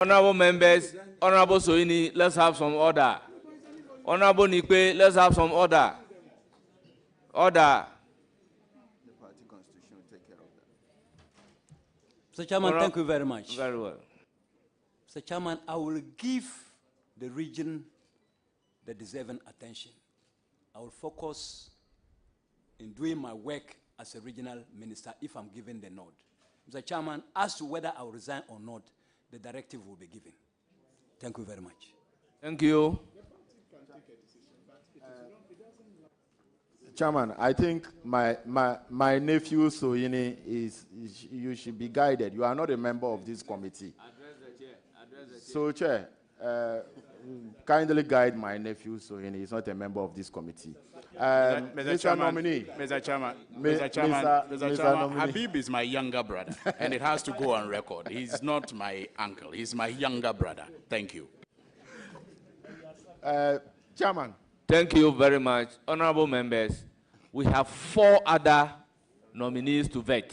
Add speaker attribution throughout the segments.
Speaker 1: Honorable members, Honorable Soini, let's have some order. Honorable Nikwe, let's have some order. Order.
Speaker 2: The party constitution will take care of that.
Speaker 3: Mr. Chairman, thank you very much.
Speaker 1: Very well.
Speaker 3: Mr. Chairman, I will give the region the deserving attention. I will focus in doing my work as a regional minister if I'm given the nod. Mr. Chairman, as to whether I will resign or not, the directive will be given. Thank you very much.
Speaker 1: Thank you.
Speaker 2: Chairman, I think my nephew Soini you should be guided. You are not a member of this committee.
Speaker 1: Address the chair.
Speaker 2: So, Chair, kindly guide my nephew Soini. He's not a member of this committee. Mr. Nominee.
Speaker 4: Mr. Chairman,
Speaker 2: Mr. Nominee.
Speaker 4: Habib is my younger brother, and it has to go on record. He's not my uncle. He's my younger brother. Thank you.
Speaker 2: Chairman.
Speaker 1: Thank you very much. Honorable members, we have 4 other nominees to vet.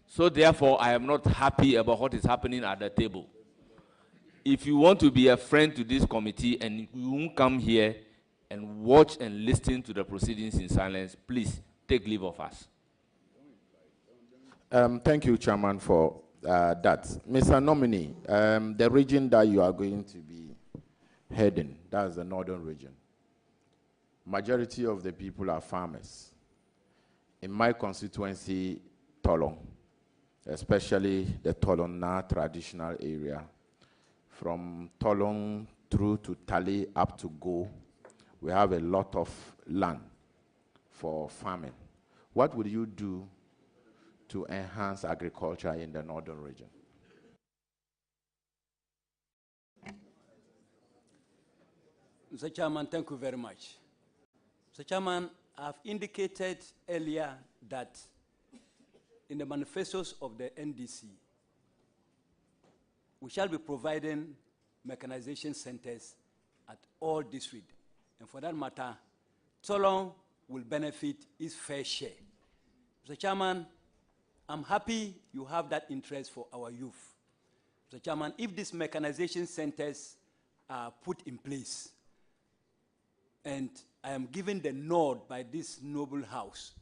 Speaker 1: So therefore, I am not happy about what is happening at the table. If you want to be a friend to this committee and you won't come here and watch and listen to the proceedings in silence, please take leave of us.
Speaker 2: Thank you, Chairman, for that. Mr. Nominee, the region that you are going to be heading, that's the northern region. Majority of the people are farmers. In my constituency, Tolong, especially the Tolong traditional area, from Tolong through to Tali up to Go, we have a lot of land for farming. What would you do to enhance agriculture in the northern region?
Speaker 3: Mr. Chairman, thank you very much. Mr. Chairman, I've indicated earlier that in the manifestos of the NDC, we shall be providing mechanization centers at all districts. And for that matter, Tolong will benefit its fair share. Mr. Chairman, I'm happy you have that interest for our youth. Mr. Chairman, if these mechanization centers are put in place, and I am given the nod by this noble house,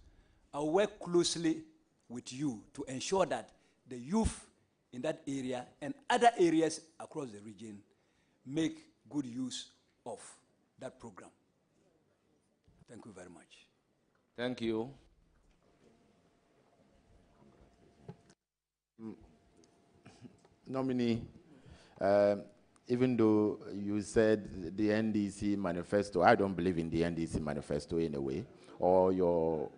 Speaker 3: I'll work closely with you to ensure that the youth in that area and other areas across the region make good use of that program. Thank you very much.
Speaker 1: Thank you.
Speaker 2: Nominee, even though you said the NDC manifesto, I don't believe in the NDC manifesto in a way, or your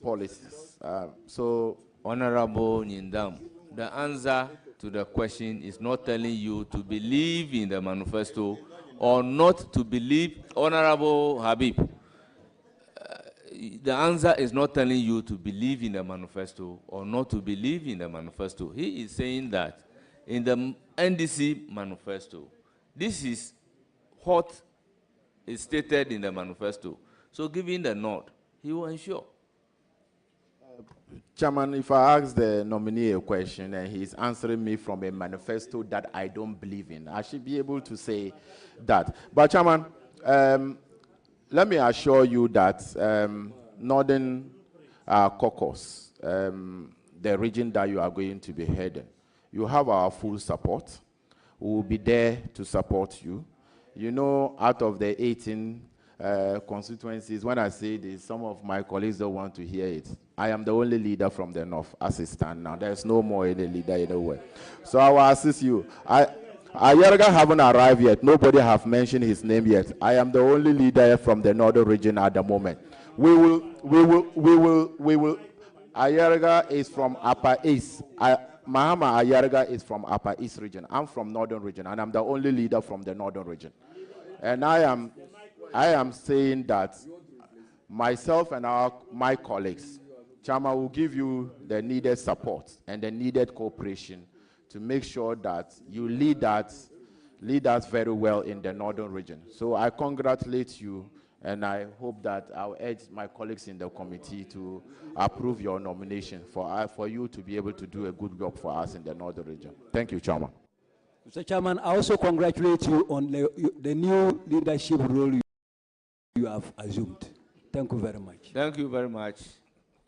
Speaker 2: policies. So,
Speaker 1: Honorable Nyindam, the answer to the question is not telling you to believe in the manifesto or not to believe. Honorable Habib, the answer is not telling you to believe in the manifesto or not to believe in the manifesto. He is saying that in the NDC manifesto, this is what is stated in the manifesto. So giving the nod, he will ensure.
Speaker 2: Chairman, if I ask the nominee a question and he's answering me from a manifesto that I don't believe in, I should be able to say that. But Chairman, let me assure you that Northern Caucasus, the region that you are going to be heading, you have our full support. We will be there to support you. You know, out of the 18 constituencies, when I say this, some of my colleagues don't want to hear it. I am the only leader from the north as it stands now. There's no more any leader anywhere. So I will assist you. Ayerga haven't arrived yet. Nobody have mentioned his name yet. I am the only leader from the northern region at the moment. We will. Ayerga is from Upper East. Mahama Ayerga is from Upper East region. I'm from northern region, and I'm the only leader from the northern region. And I am saying that myself and my colleagues, Chama, will give you the needed support and the needed cooperation to make sure that you lead us very well in the northern region. So I congratulate you And I hope that I'll urge my colleagues in the committee to approve your nomination for you to be able to do a good job for us in the Northern region. Thank you, Chairman.
Speaker 3: Mr. Chairman, I also congratulate you on the new leadership role you have assumed. Thank you very much.
Speaker 1: Thank you very much.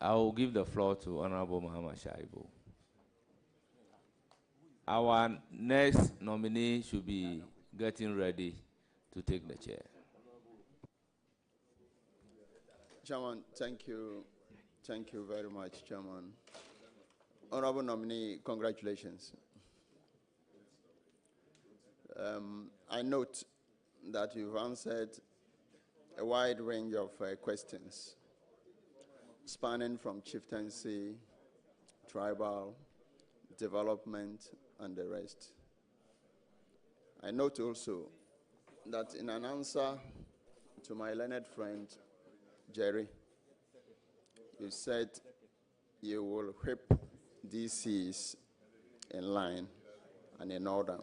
Speaker 1: I will give the floor to Honorable Muhammad Shaibu. Our next nominee should be getting ready to take the chair.
Speaker 5: Chairman, thank you. Thank you very much, Chairman. Honorable nominee, congratulations. I note that you've answered a wide range of questions, spanning from chieftaincy, tribal, development, and the rest. I note also that in an answer to my learned friend, Jerry, you said you will whip DCs in line and in order.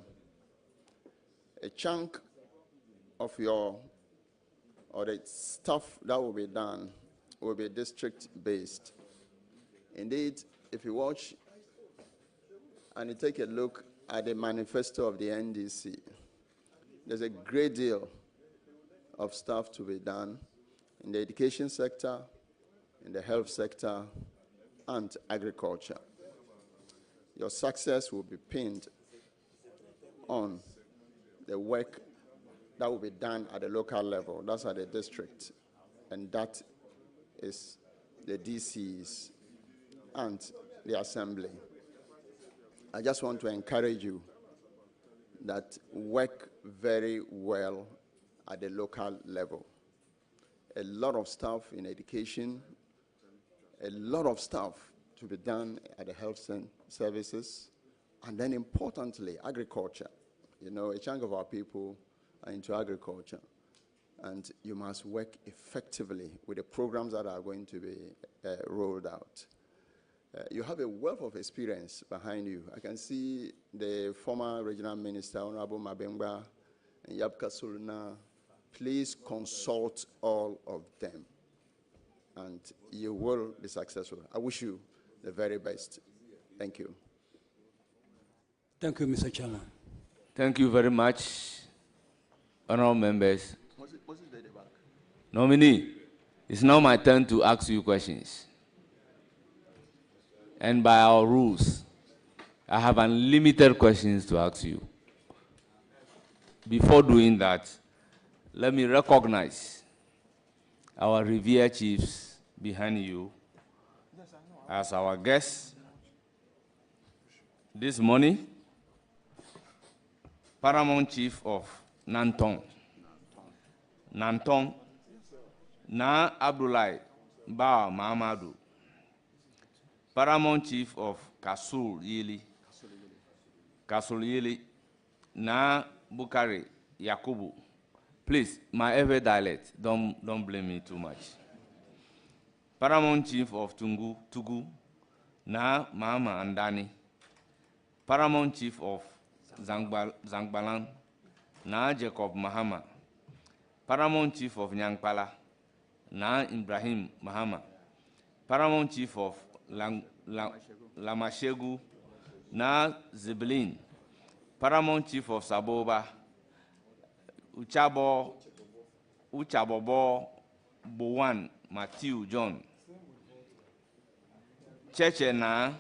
Speaker 5: A chunk of the stuff that will be done will be district-based. Indeed, if you watch and you take a look at the manifesto of the NDC, there's a great deal of stuff to be done in the education sector, in the health sector, and agriculture. Your success will be pinned on the work that will be done at the local level, that's at the district, and that is the DCs and the assembly. I just want to encourage you that work very well at the local level. A lot of stuff in education, a lot of stuff to be done at the health services, and then importantly, agriculture. You know, a chunk of our people are into agriculture, and you must work effectively with the programs that are going to be rolled out. You have a wealth of experience behind you. I can see the former regional minister, Honorable Mabengba and Yapka Suluna. Please consult all of them, and you will be successful. I wish you the very best. Thank you.
Speaker 3: Thank you, Mr. Chairman.
Speaker 1: Thank you very much, honorable members. Nominee, it's now my turn to ask you questions. And by our rules, I have unlimited questions to ask you. Before doing that, let me recognize our revered chiefs behind you as our guests this morning. Paramount Chief of Nantong, Na Abdullahi Ba Mahamadou. Paramount Chief of Kasul Yili, Na Bukari Yakubu. Please, my every dialect, don't blame me too much. Paramount Chief of Tugu, Na Mahama Andani. Paramount Chief of Zangbalan, Na Jacob Mahama. Paramount Chief of Nyangpala, Na Ibrahim Mahama. Paramount Chief of Lamashegu, Na Ziblin. Paramount Chief of Saboba, Uchabobo Bowan Matthew John. Cheche Na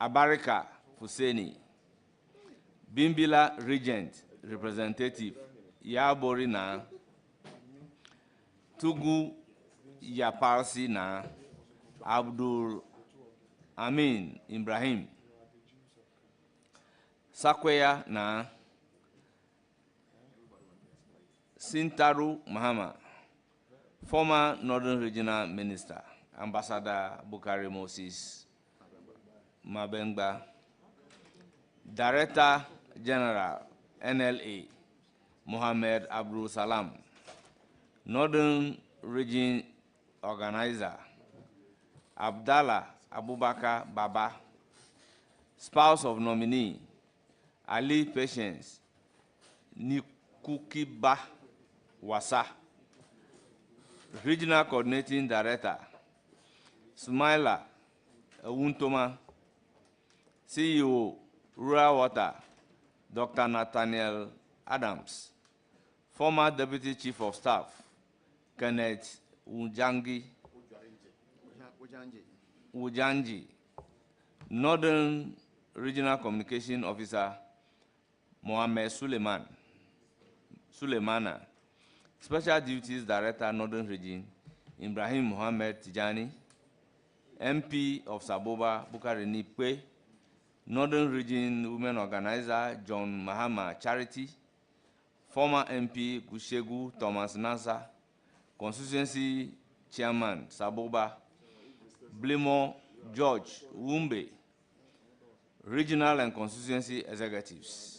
Speaker 1: Abarika Fuseni. Bimbila Regent Representative Yabori Na. Tugu Yapalsi Na. Abdul Amin Ibrahim. Sakweya Na. Sintaru Mahama, former Northern Regional Minister, Ambassador Bukari Moses Mabengba, Director General, NLA, Mohammed Abdul Salam, Northern Region Organizer, Abdallah Abubakar Baba, spouse of nominee, Ali Patience Nikukiba Wasa, Regional Coordinating Director, Smiler Wuntoma, CEO, Rural Water, Dr. Nathaniel Adams, former Deputy Chief of Staff, Kenneth Wujanji, Northern Regional Communication Officer, Mohammed Suleimana, Special Duties Director, Northern Region, Ibrahim Mohammed Tijani, MP of Saboba, Bukari Nipe, Northern Region Women Organizer, John Mahama Charity, former MP Gushegu Thomas Nasa, Constituency Chairman Saboba, Blimo George Wumbe, Regional and Constituency Executives,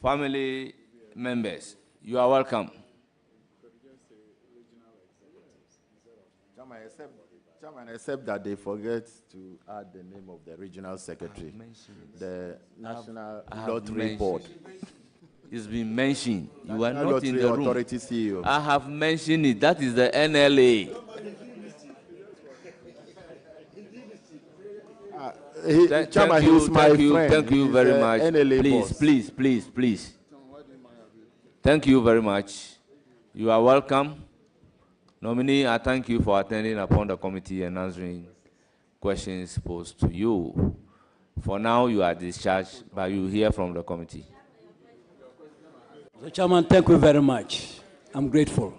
Speaker 1: family members, you are welcome.
Speaker 2: Chairman, except that they forget to add the name of the regional secretary, the National Lottery Board.
Speaker 1: It's been mentioned. You are
Speaker 2: National
Speaker 1: not in
Speaker 2: Lottery
Speaker 1: the room.
Speaker 2: Authority CEO.
Speaker 1: I have mentioned it. That is the NLA.
Speaker 2: Chairman, he's my friend.
Speaker 1: Thank you
Speaker 2: He's
Speaker 1: very
Speaker 2: the
Speaker 1: much.
Speaker 2: NLA boss.
Speaker 1: Please. Thank you very much. You are welcome. Nominee, I thank you for attending upon the committee and answering questions posed to you. For now, you are discharged, but you hear from the committee.
Speaker 3: Mr. Chairman, thank you very much. I'm grateful.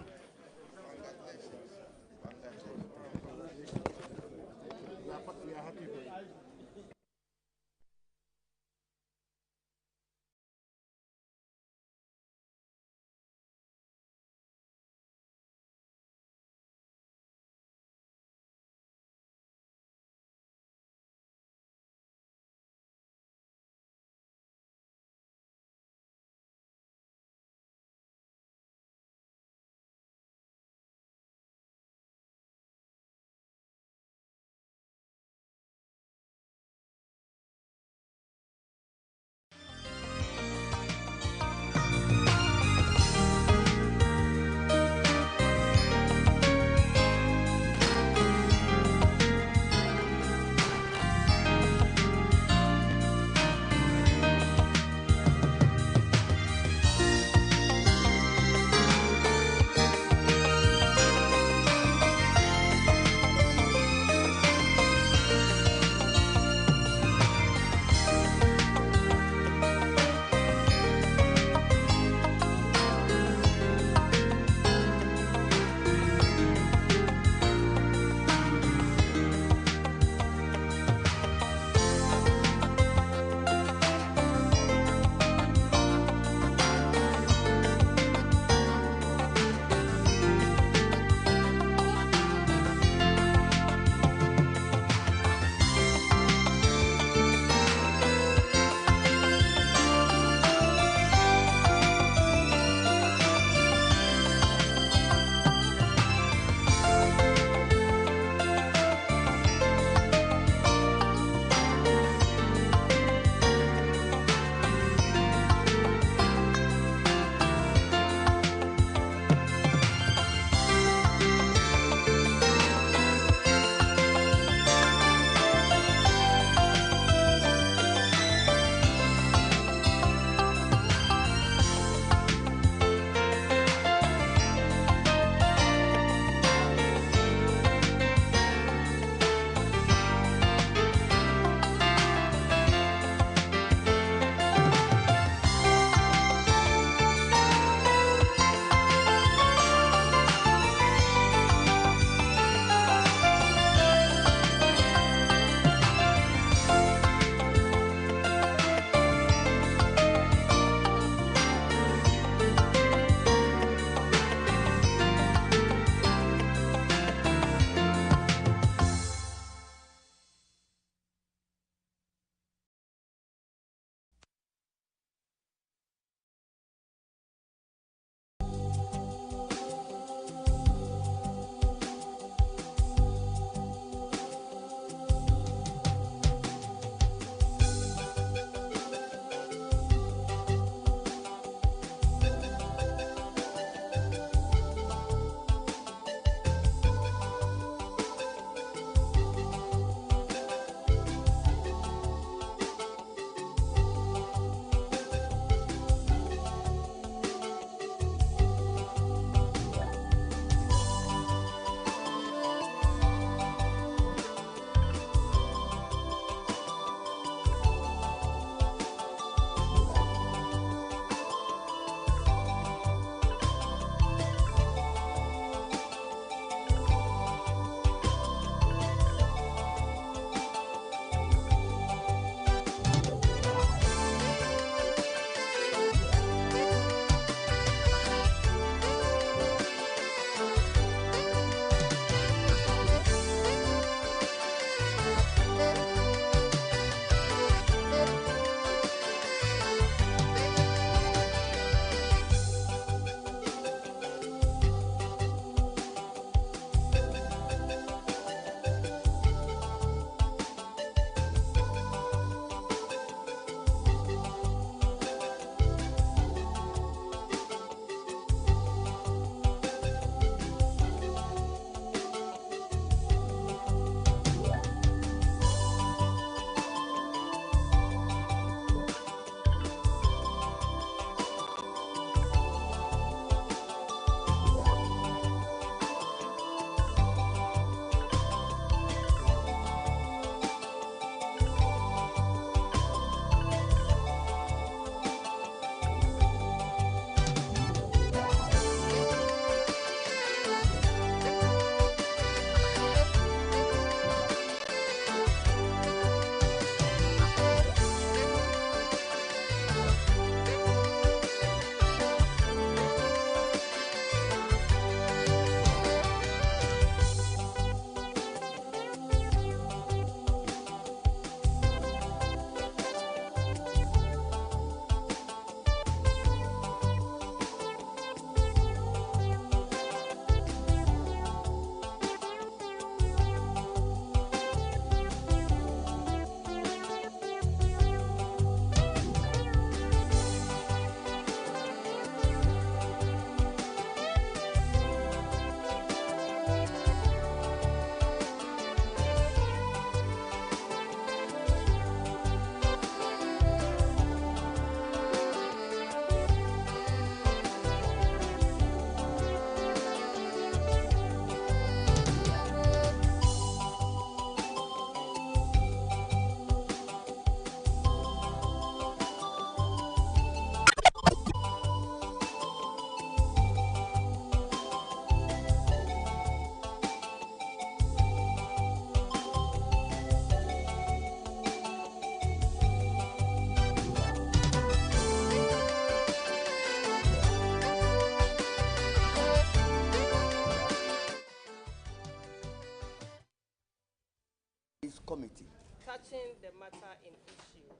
Speaker 6: touching the matter in issue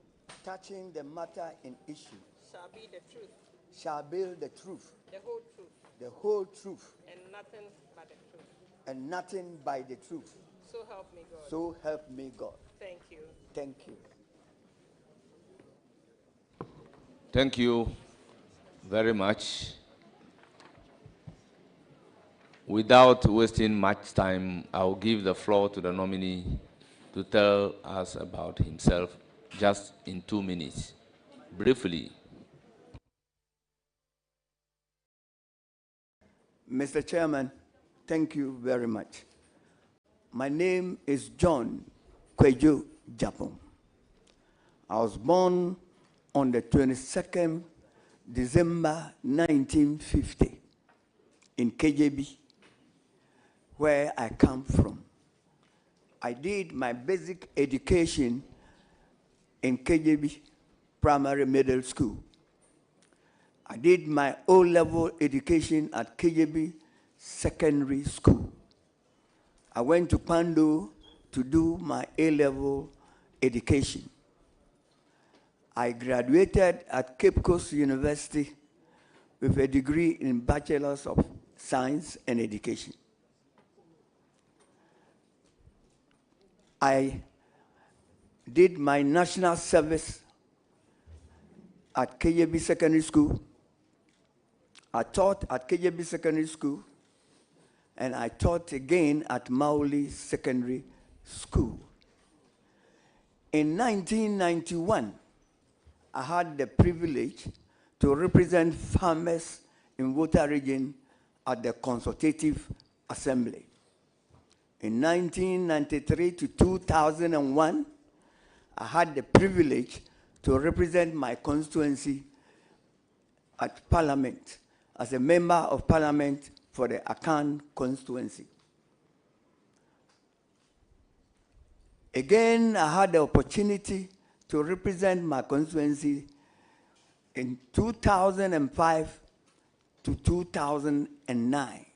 Speaker 7: touching the matter in issue
Speaker 6: shall be the truth,
Speaker 7: shall be the truth,
Speaker 6: the whole truth,
Speaker 7: the whole truth,
Speaker 6: and nothing but the truth.
Speaker 7: and nothing but the truth.
Speaker 6: So help me God.
Speaker 7: So help me God.
Speaker 6: Thank you.
Speaker 7: Thank you.
Speaker 1: Thank you very much. Without wasting much time, I'll give the floor to the nominee to tell us about himself just in 2 minutes, briefly.
Speaker 7: Mr. Chairman, thank you very much. My name is John Kwejo Japon. I was born on the 22nd December 1950 in KJB, where I come from. I did my basic education in KJB Primary Middle School. I did my O-level education at KJB Secondary School. I went to Pando to do my A-level education. I graduated at Cape Coast University with a degree in Bachelor's of Science and Education. I did my national service at KJB Secondary School. I taught at KJB Secondary School, and I taught again at Mauli Secondary School. In 1991, I had the privilege to represent farmers in Volta region at the Consultative Assembly. In 1993 to 2001, I had the privilege to represent my constituency at Parliament as a member of Parliament for the Akan constituency. Again, I had the opportunity to represent my constituency in 2005 to 2009.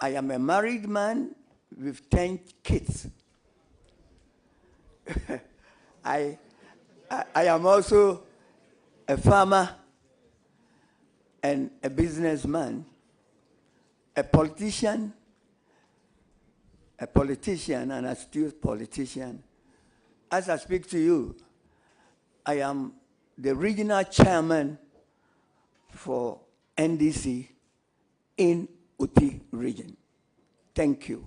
Speaker 7: I am a married man with 10 kids. I am also a farmer and a businessman, a politician, an astute politician. As I speak to you, I am the regional chairman for NDC in Uti region. Thank you.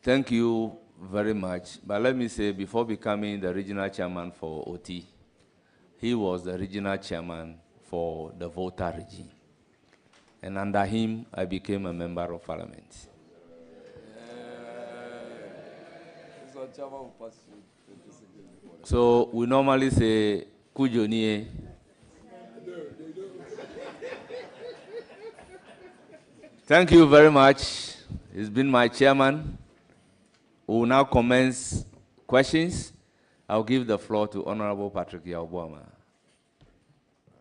Speaker 1: Thank you very much. But let me say, before becoming the regional chairman for OT, he was the regional chairman for the Volta region. And under him, I became a member of Parliament. So we normally say, Kujonie. Thank you very much. He's been my chairman. We will now commence questions. I'll give the floor to Honorable Patrick Yaobuama.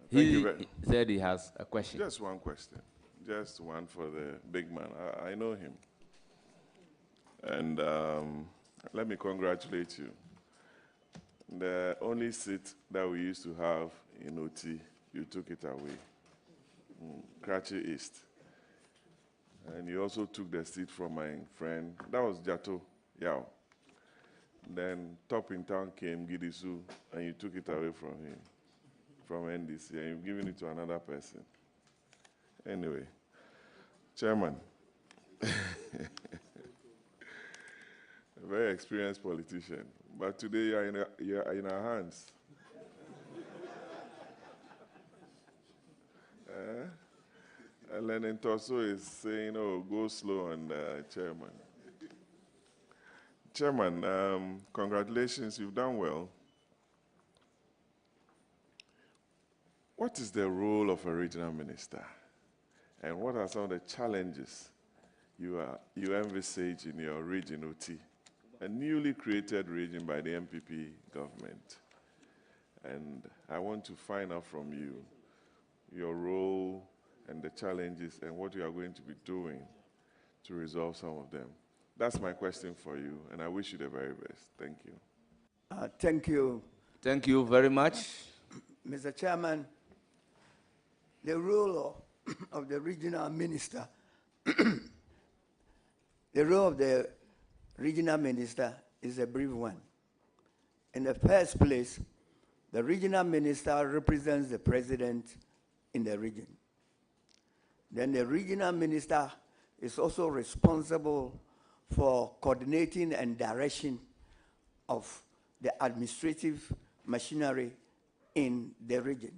Speaker 1: He said he has a question.
Speaker 8: Just one question. Just one for the big man. I know him. And let me congratulate you. The only seat that we used to have in OT, you took it away. Karachi East. And you also took the seat from my friend. That was Jato Yao. Then Top in Town came, Gidisu, and you took it away from him, from NDC, and you've given it to another person. Anyway, Chairman, a very experienced politician, but today you're in our hands. And Lenin Toso is saying, oh, go slow on the chairman. Chairman, congratulations, you've done well. What is the role of a regional minister? And what are some of the challenges you envisage in your region, OT, a newly created region by the MPP government? And I want to find out from you your role and the challenges and what you are going to be doing to resolve some of them. That's my question for you, and I wish you the very best. Thank you.
Speaker 7: Thank you,
Speaker 1: Thank you very much.
Speaker 7: Mr. Chairman. The role of the regional minister, the role of the regional minister is a brief one. In the first place, the regional minister represents the president in the region. Then the regional minister is also responsible for coordinating and direction of the administrative machinery in the region.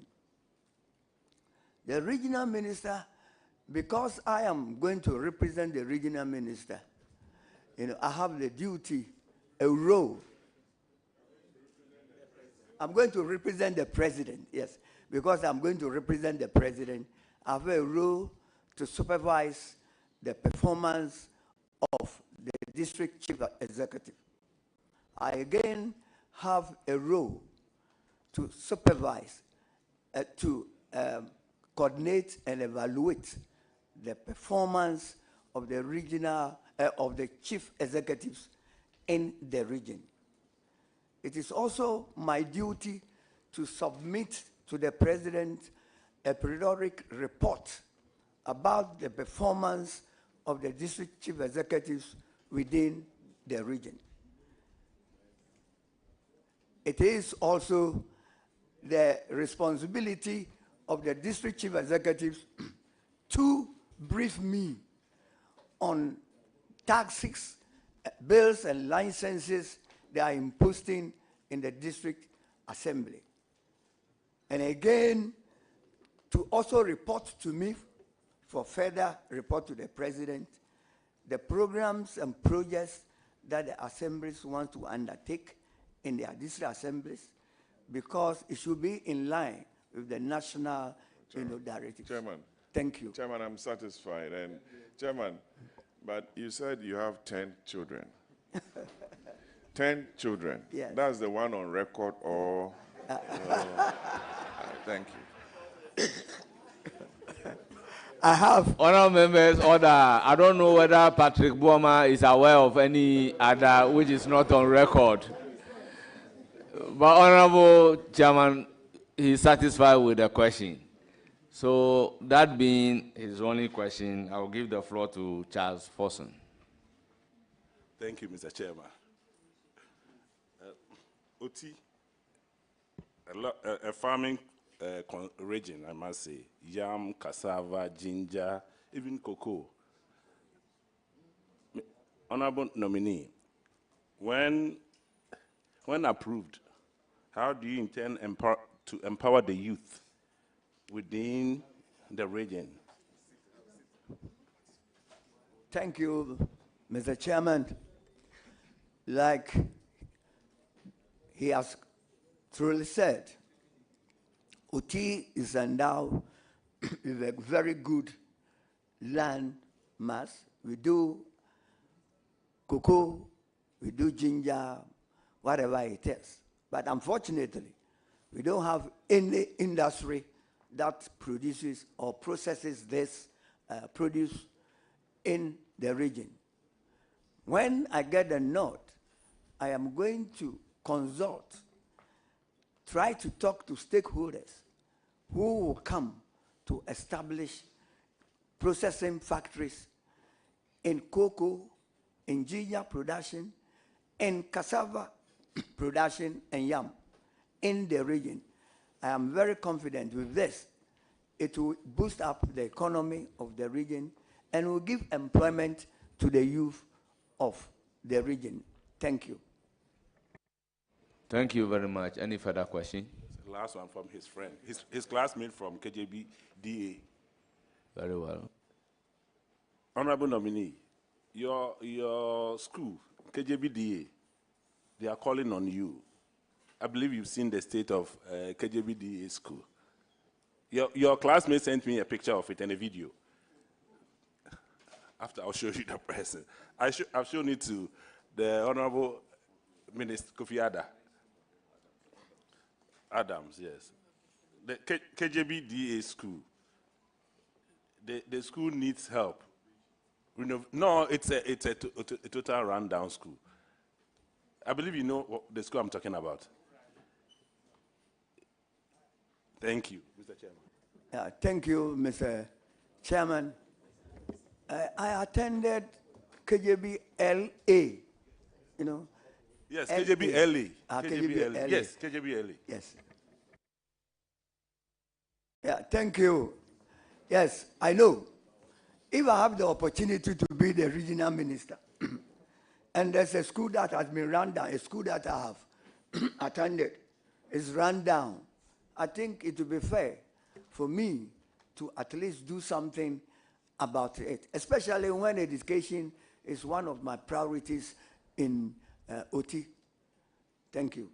Speaker 7: The regional minister, because I am going to represent the regional minister, I have the duty, a role. I'm going to represent the president, yes, because I'm going to represent the president. I have a role to supervise the performance of the district chief executive. I again have a role to supervise, to coordinate and evaluate the performance of the regional, of the chief executives in the region. It is also my duty to submit to the president a periodic report about the performance of the district chief executives within the region. It is also the responsibility of the district chief executives to brief me on taxes, bills, and licenses they are imposing in the district assembly. And again, to also report to me for further report to the president, the programs and projects that the assemblies want to undertake in their district assemblies, because it should be in line with the national directives.
Speaker 8: Chairman.
Speaker 7: Thank you.
Speaker 8: Chairman, I'm satisfied. And Chairman, but you said you have 10 children. 10 children.
Speaker 7: Yes.
Speaker 8: That's the one on record, or? Thank you.
Speaker 7: I have.
Speaker 1: Honourable members, order. I don't know whether Patrick Bouma is aware of any other which is not on record. But Honourable Chairman, he is satisfied with the question. So that being his only question, I will give the floor to Charles Forson.
Speaker 9: Thank you, Mr. Chairman. Oti, a farming region, I must say, yam, cassava, ginger, even cocoa. Honorable nominee, when approved, how do you intend to empower the youth within the region?
Speaker 7: Thank you, Mr. Chairman. Like he has truly said, Oti is endowed with a very good land mass. We do cocoa, we do ginger, whatever it is. But unfortunately, we don't have any industry that produces or processes this produce in the region. When I get the nod, I am going to consult, try to talk to stakeholders who will come to establish processing factories in cocoa, in ginger production, in cassava production, and yam in the region. I am very confident with this. It will boost up the economy of the region and will give employment to the youth of the region. Thank you.
Speaker 1: Thank you very much. Any further question?
Speaker 9: Last one from his friend, his classmate from KJB DA.
Speaker 1: Very well.
Speaker 9: Honorable nominee, your school, KJB DA, they are calling on you. I believe you've seen the state of KJB DA school. Your classmate sent me a picture of it and a video. After I'll show you the person. I've shown it to the Honorable Minister Kofi Adams, yes. The KJB DA school, the school needs help No, it's a total rundown school. I believe you know the school I'm talking about. Thank you, Mr. Chairman.
Speaker 7: Thank you, Mr. Chairman. I attended KJB LA, you know.
Speaker 9: Yes, KJB LA.
Speaker 7: KJB LA.
Speaker 9: Yes, KJB LA.
Speaker 7: Yes. Yeah, thank you. Yes, I know. If I have the opportunity to be the regional minister, and there's a school that has been run down, a school that I have attended is run down, I think it would be fair for me to at least do something about it, especially when education is one of my priorities in OT. Thank you.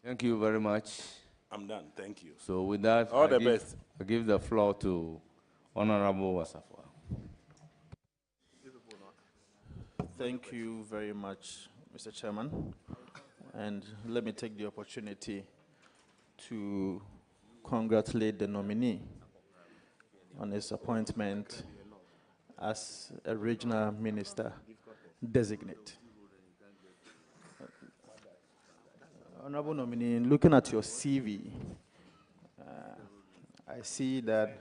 Speaker 1: Thank you very much.
Speaker 9: I'm done. Thank you.
Speaker 1: So with that,
Speaker 9: All the best.
Speaker 1: I give the floor to Honorable Wasafwa.
Speaker 10: Thank you very much, Mr. Chairman. And let me take the opportunity to congratulate the nominee on his appointment as a regional minister designate. Honorable nominee, looking at your CV, I see that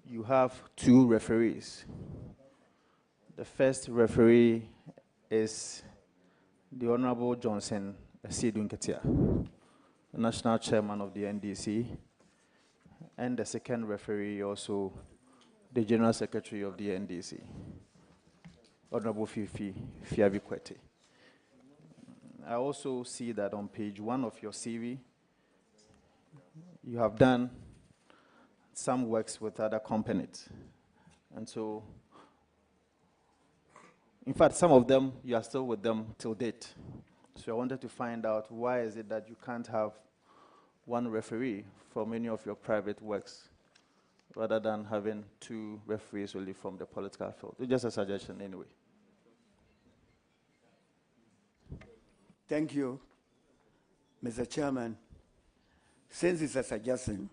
Speaker 10: you have 2 referees. The first referee is the Honorable Johnson Asiedun Ketia, the National Chairman of the NDC, and the second referee also the General Secretary of the NDC, Honorable Fifi Fiabi-Kwete. I also see that on page 1 of your CV, you have done some works with other companies. And so, in fact, some of them, you are still with them till date. So I wanted to find out why is it that you can't have one referee for many of your private works rather than having 2 referees only from the political field. It's just a suggestion anyway.
Speaker 7: Thank you, Mr. Chairman. Since it's a suggestion,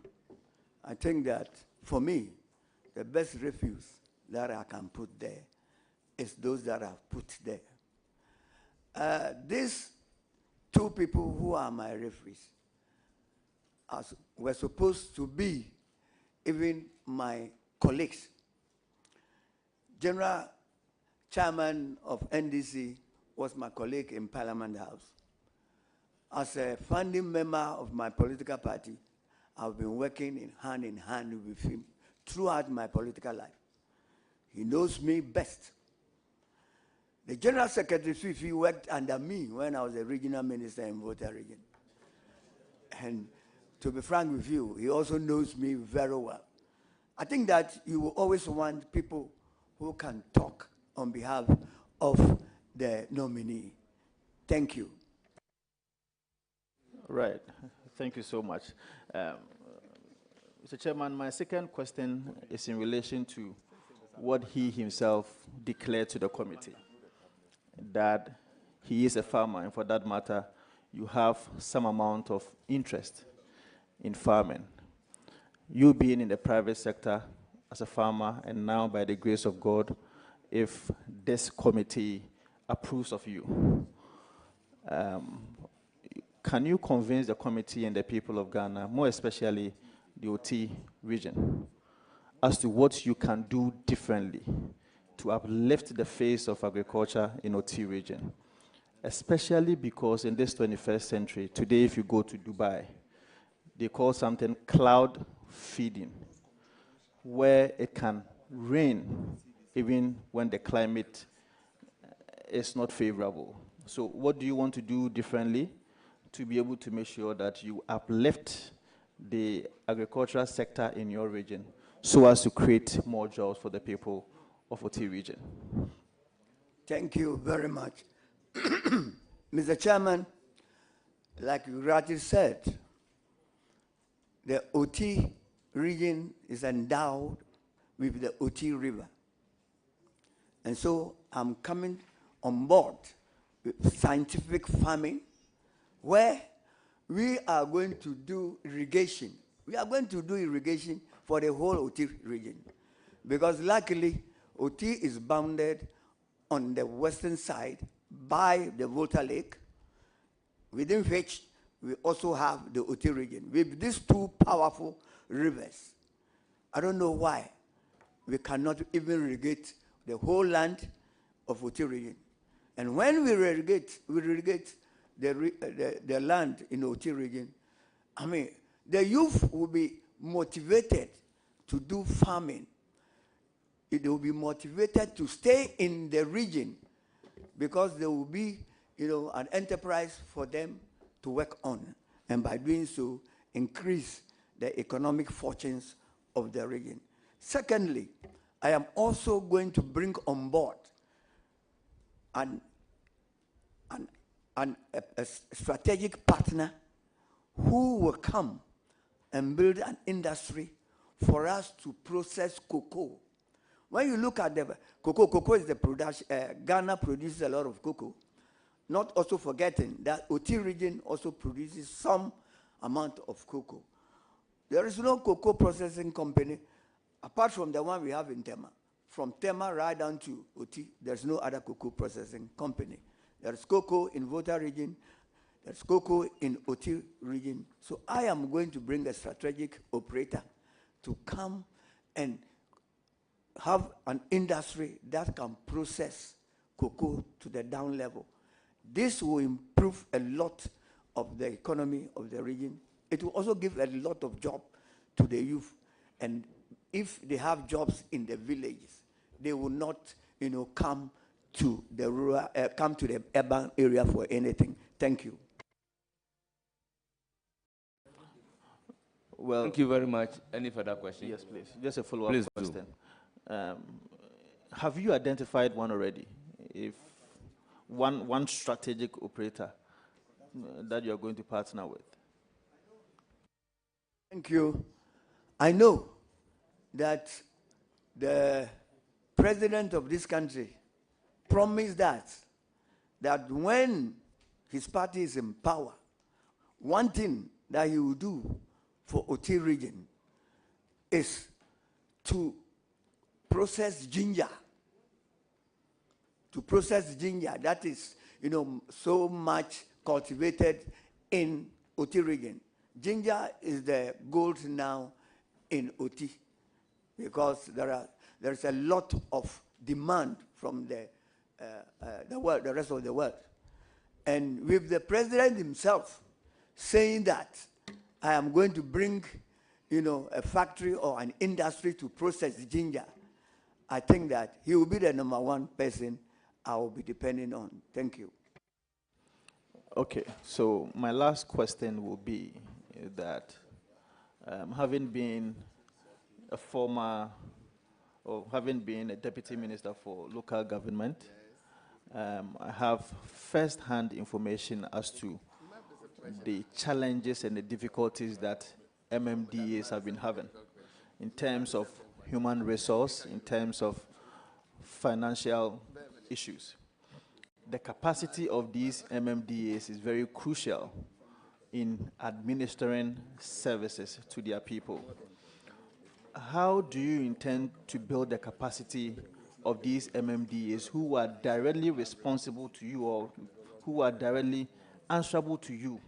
Speaker 7: I think that for me, the best refuse that I can put there is those that I've put there. These 2 people who are my referees were supposed to be even my colleagues. General Chairman of NDC was my colleague in Parliament House. As a founding member of my political party, I've been working in hand with him throughout my political life. He knows me best. The General Secretary Fifi worked under me when I was a regional minister in Volta region. And to be frank with you, he also knows me very well. I think that you will always want people who can talk on behalf of the nominee. Thank you.
Speaker 10: Right. Thank you so much. Mr. Chairman, my second question is in relation to what he himself declared to the committee, that he is a farmer, and for that matter, you have some amount of interest in farming. You being in the private sector as a farmer, and now by the grace of God, if this committee approves of you, can you convince the committee and the people of Ghana, more especially the OT region, as to what you can do differently to uplift the face of agriculture in OT region? Especially because in this 21st century, today if you go to Dubai, they call something cloud feeding, where it can rain even when the climate is not favorable. So what do you want to do differently to be able to make sure that you uplift the agricultural sector in your region so as to create more jobs for the people of OT region?
Speaker 7: Thank you very much. Mr. Chairman, like you rightly said, the OT region is endowed with the OT River. And so I'm coming on board with scientific farming, where we are going to do irrigation. We are going to do irrigation for the whole OT region. because luckily OT is bounded on the western side by the Volta Lake, within which we also have the OT region. With these two powerful rivers, I don't know why we cannot even irrigate the whole land of OT region. And when we irrigate the land in OT region, I mean, the youth will be motivated to do farming. They will be motivated to stay in the region because there will be, an enterprise for them to work on. And by doing so, increase the economic fortunes of the region. Secondly, I am also going to bring on board a strategic partner who will come and build an industry for us to process cocoa. When you look at the cocoa is the production. Ghana produces a lot of cocoa. Not also forgetting that OT region also produces some amount of cocoa. There is no cocoa processing company apart from the one we have in Tema. From Tema right down to OT, there's no other cocoa processing company. There's cocoa in Volta region. There's cocoa in OT region. So I am going to bring a strategic operator to come and have an industry that can process cocoa to the down level. This will improve a lot of the economy of the region. It will also give a lot of job to the youth. And if they have jobs in the villages, they will not, come to the rural, come to the urban area for anything. Thank you.
Speaker 1: Well, thank you very much. Any further questions?
Speaker 10: Yes, please. Just a follow-up question. Have you identified one already? If one strategic operator that you're going to partner with?
Speaker 7: Thank you. I know that the president of this country promised that when his party is in power, one thing that he will do for OT region is to process ginger. To process ginger that is, so much cultivated in OT region. Ginger is the gold now in OT because there's a lot of demand from the world, the rest of the world. And with the president himself saying that I am going to bring, a factory or an industry to process ginger, I think that he will be the number one person I will be depending on. Thank you.
Speaker 10: Okay, so my last question will be that having been a former, or having been a deputy minister for local government, I have first-hand information as to the challenges and the difficulties that MMDAs have been having in terms of human resource, in terms of financial issues. The capacity of these MMDAs is very crucial in administering services to their people. How do you intend to build the capacity of these MMDAs who are directly responsible to you or who are directly answerable to you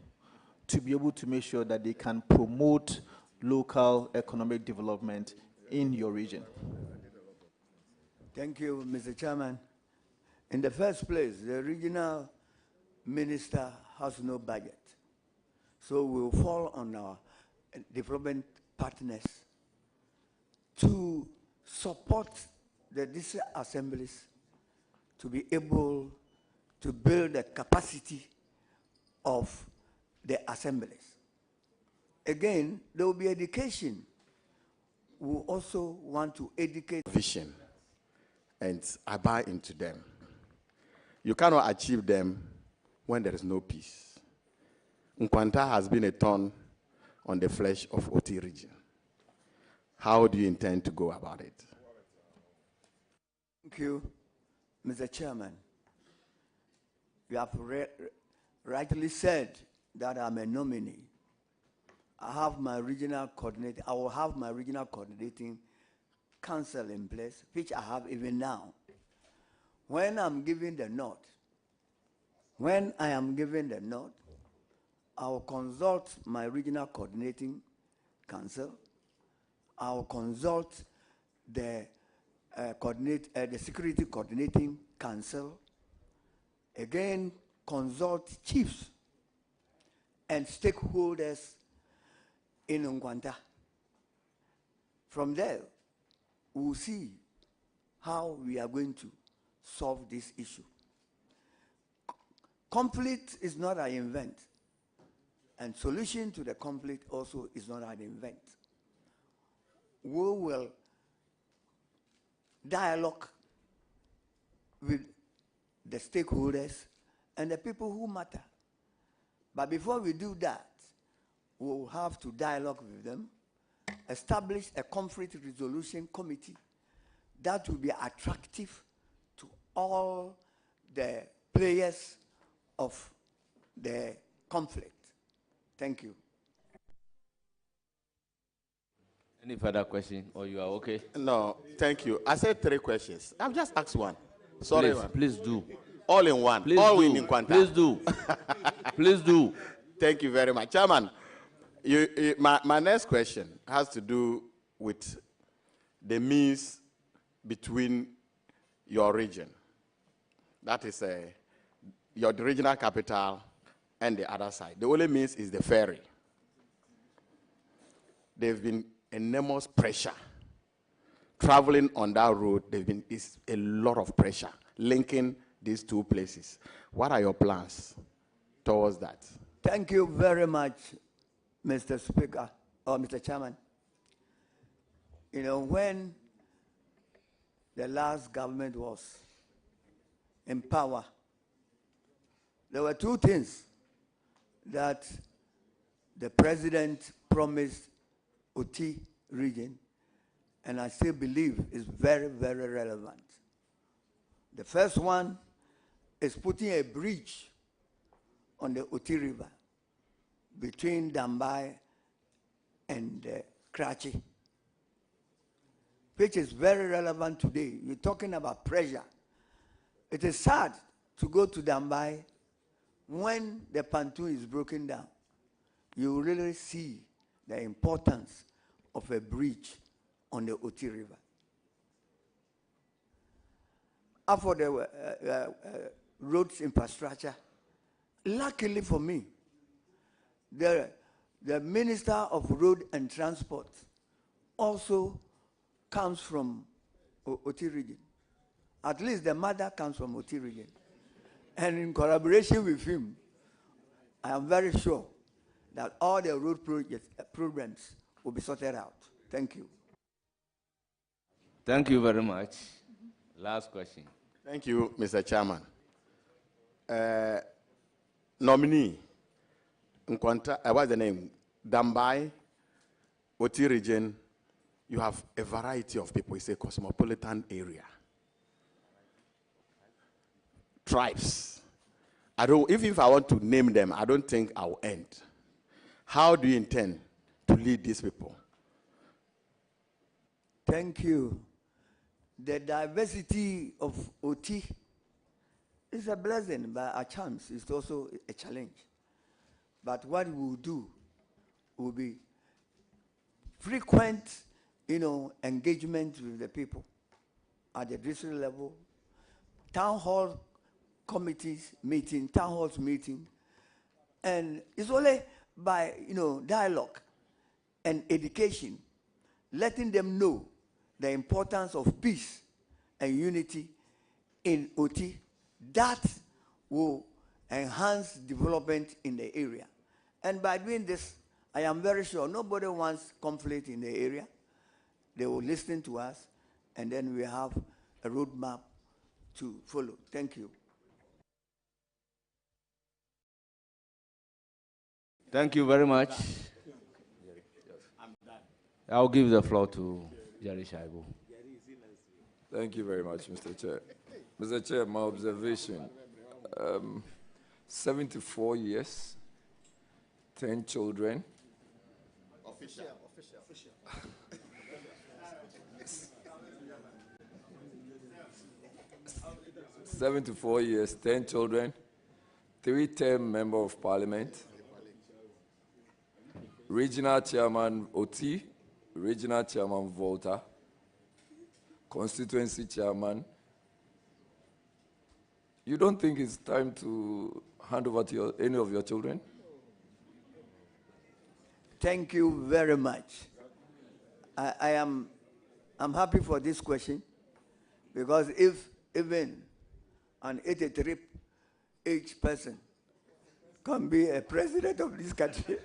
Speaker 10: to be able to make sure that they can promote local economic development in your region?
Speaker 7: Thank you, Mr. Chairman. In the first place, the regional minister has no budget. So we'll fall on our development partners to support the district assemblies to be able to build the capacity of the assemblies. Again, there will be education. We also want to educate.
Speaker 2: Vision, and I buy into them. You cannot achieve them when there is no peace. Nkwanta has been a thorn on the flesh of OT region. How do you intend to go about it?
Speaker 7: Thank you, Mr. Chairman. You have rightly said that I'm a nominee. I have my regional coordinator. I will have my regional coordinating council in place, which I have even now. When I'm giving the nod, when I am giving the nod, I will consult my regional coordinating council. I will consult the the security coordinating council. Again, consult chiefs and stakeholders in Nkwanta. From there, we'll see how we are going to solve this issue. Conflict is not an event, and solution to the conflict also is not an event. We will dialogue with the stakeholders and the people who matter. But before we do that, we will have to dialogue with them, establish a conflict resolution committee that will be attractive to all the players of the conflict. Thank you.
Speaker 1: Any further question, or you are okay?
Speaker 2: No, thank you. I said 3 questions. I've just asked one. Sorry,
Speaker 1: Please, please do.
Speaker 2: all in one.
Speaker 1: Please
Speaker 2: all
Speaker 1: do.
Speaker 2: in Nkwanta.
Speaker 1: Please do. Please do.
Speaker 2: Thank you very much. Chairman, my next question has to do with the means between your region. That is your regional capital and the other side. The only means is the ferry. There's been enormous pressure. Traveling on that road, is a lot of pressure linking these 2 places. What are your plans towards that?
Speaker 7: Thank you very much, Mr. Speaker, or Mr. Chairman. You know, when the last government was in power, there were 2 things that the president promised OT region, and I still believe is very, very relevant. The first one is putting a bridge on the OT River between Dambai and Karachi, which is very relevant today. You're talking about pressure. It is sad to go to Dambai when the pontoon is broken down. You really see the importance of a bridge on the OT River. As for the roads infrastructure, luckily for me, the Minister of Road and Transport also comes from OT region. At least the mother comes from OT region. And in collaboration with him, I am very sure that all the road programs will be sorted out. Thank you.
Speaker 1: Thank you very much. Last question.
Speaker 2: Thank you, Mr. Chairman. Nominee, Nkwanta, what's the name? Dambai, OT region, you have a variety of people. It's a cosmopolitan area. Tribes. If I want to name them, I don't think I'll end. How do you intend to lead these people?
Speaker 7: Thank you. The diversity of OT is a blessing, but a chance is also a challenge. But what we will do will be frequent, engagement with the people at the district level, town hall committees meeting, town halls meeting, and it's only by dialogue and education, letting them know the importance of peace and unity in OT, that will enhance development in the area. And by doing this, I am very sure nobody wants conflict in the area. They will listen to us, and then we have a roadmap to follow. Thank you.
Speaker 1: Thank you very much. I'll give the floor to Jerry Shaibu.
Speaker 11: Thank you very much, Mr. Chair. Mr. Chair, my observation, 74 years, 10 children. Official. 74 years, 10 children, 3-term member of parliament, regional chairman OT, regional chairman Volta, constituency chairman. You don't think it's time to hand over to any of your children?
Speaker 7: Thank you very much. I'm happy for this question, because if even an 83-age person can be a president of this country,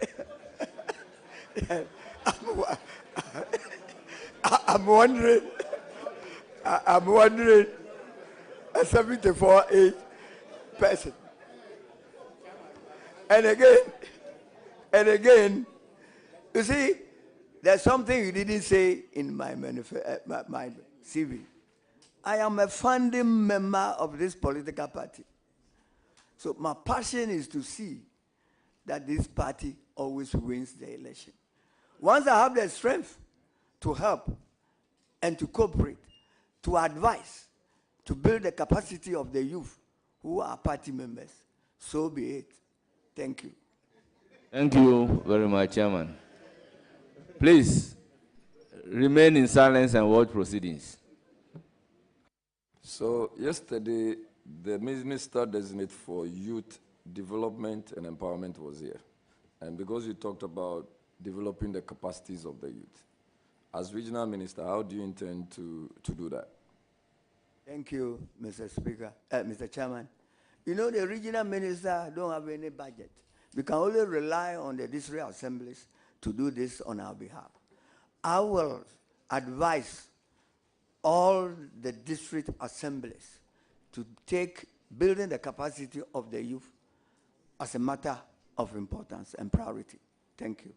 Speaker 7: I'm wondering, a 74-age person. And again, you see, there's something you didn't say in my my CV. I am a founding member of this political party. So my passion is to see that this party always wins the election. Once I have the strength to help and to cooperate, to advise, to build the capacity of the youth who are party members, so be it. Thank you.
Speaker 1: Thank you very much, Chairman. Please remain in silence and watch proceedings.
Speaker 11: So yesterday, the Minister Designate for Youth Development and Empowerment was here. And because you talked about developing the capacities of the youth, as Regional Minister, how do you intend to do that?
Speaker 7: Thank you, Mr. Speaker, Mr. Chairman. You know, the regional minister don't have any budget. We can only rely on the district assemblies to do this on our behalf. I will advise all the district assemblies to take building the capacity of the youth as a matter of importance and priority. Thank you.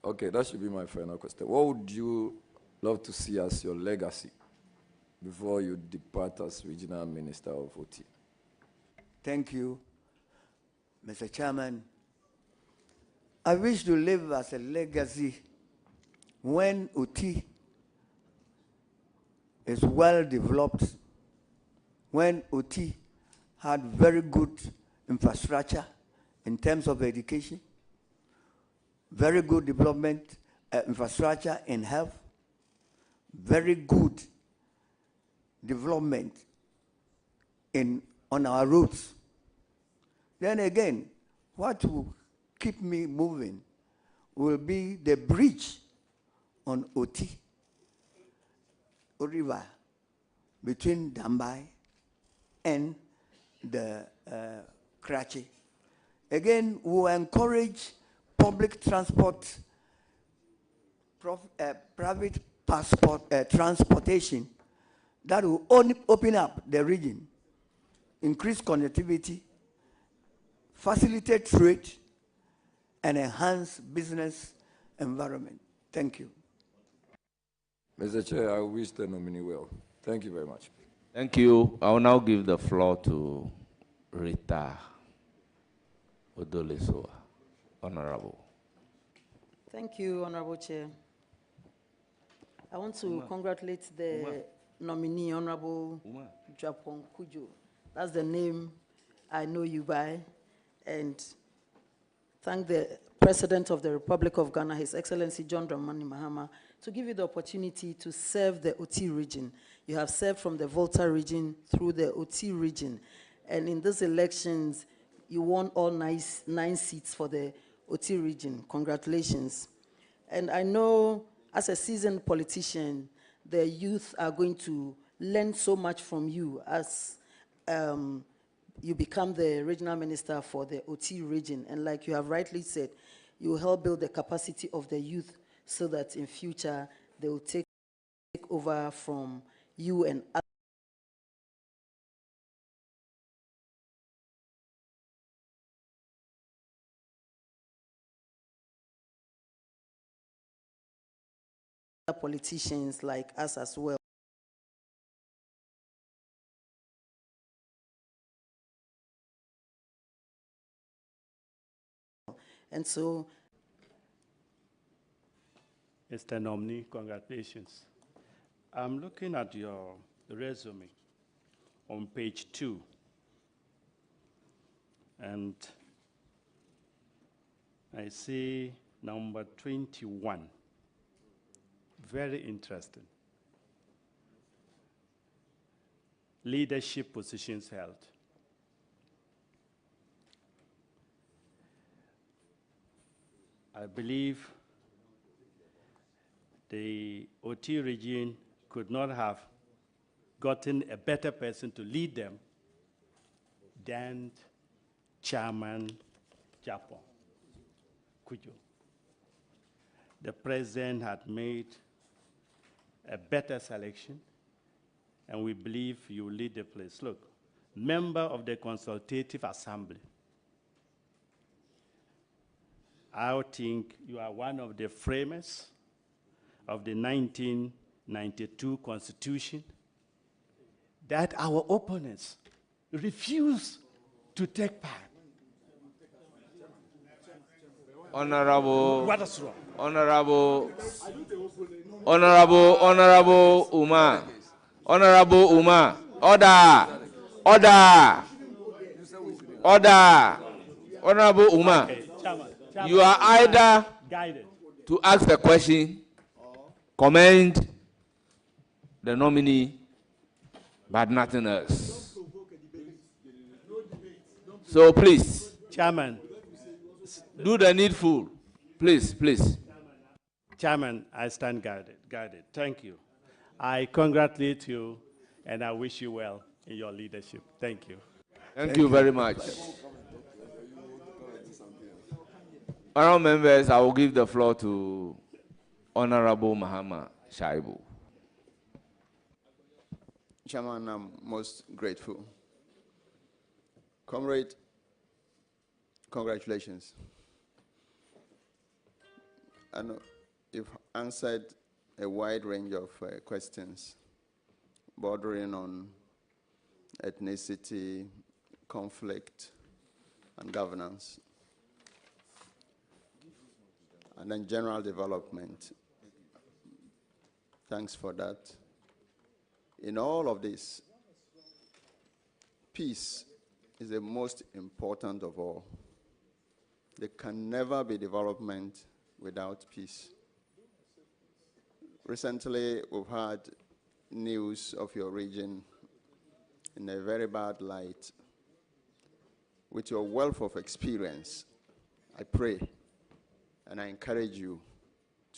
Speaker 11: Okay, that should be my final question. What would you love to see as your legacy before you depart as Regional Minister of OT?
Speaker 7: Thank you, Mr. Chairman. I wish to live as a legacy when OT is well developed, when OT had very good infrastructure in terms of education, very good development infrastructure in health, very good development on our roads. Then again, what will keep me moving will be the bridge on OT River between Dambai and the Karachi. Again, we will encourage public transport, private transportation that will open up the region, increase connectivity, facilitate trade, and enhance business environment. Thank you.
Speaker 11: Mr. Chair, I wish the nominee well. Thank you very much.
Speaker 1: Thank you. I will now give the floor to Rita Odolesoa, Honorable.
Speaker 12: Thank you, Honorable Chair. I want to congratulate the nominee, Honorable Japon Kujo. That's the name I know you by. And thank the President of the Republic of Ghana, His Excellency John Dramani Mahama, to give you the opportunity to serve the OT region. You have served from the Volta region through the OT region. And in these elections, you won all 9 seats for the OT region. Congratulations. And I know, as a seasoned politician, the youth are going to learn so much from you as you become the regional minister for the OT region. And like you have rightly said, you will help build the capacity of the youth so that in future they will take over from you and other politicians like us as well. And so,
Speaker 13: Mr. Nominee, congratulations. I'm looking at your resume on page 2. And I see number 21. Very interesting. Leadership positions held. I believe the OT region could not have gotten a better person to lead them than Chairman Japon Kujo. The president had made a better selection, and we believe you will lead the place. Look, member of the Consultative Assembly. I think you are one of the framers of the 1992 Constitution that our opponents refuse to take part.
Speaker 1: Honorable,
Speaker 13: What is wrong?
Speaker 1: Honorable Umar, Honorable Umar, order, order, order, Honorable Umar.
Speaker 13: Okay, Chairman,
Speaker 1: You are either
Speaker 13: guided.
Speaker 1: to ask a question, commend the nominee, but nothing else. So please,
Speaker 13: Chairman,
Speaker 1: do the needful. Please, please.
Speaker 13: Chairman, I stand guided. Thank you. I congratulate you, and I wish you well in your leadership. Thank you.
Speaker 1: Thank you very much. Honorable members, I will give the floor to Honorable Mahama Shaibu.
Speaker 5: Chairman, I'm most grateful. Comrade, congratulations. I know you've answered a wide range of questions bordering on ethnicity, conflict, and governance, and then general development. Thanks for that. In all of this, peace is the most important of all. There can never be development without peace. Recently, we've had news of your region in a very bad light. With your wealth of experience, I pray and I encourage you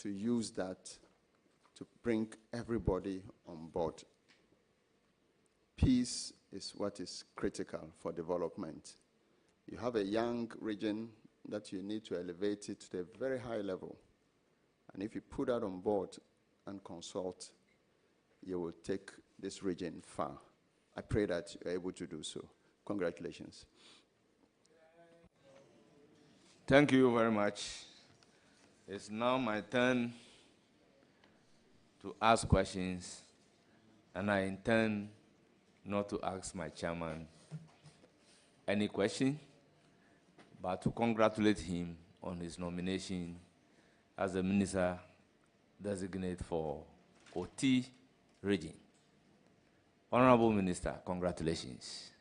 Speaker 5: to use that to bring everybody on board. Peace is what is critical for development. You have a young region that you need to elevate it to a very high level. And if you put that on board and consult, you will take this region far. I pray that you're able to do so. Congratulations.
Speaker 1: Thank you very much. It's now my turn to ask questions, and I intend not to ask my chairman any question, but to congratulate him on his nomination as the minister designate for OT region. Honorable Minister, congratulations.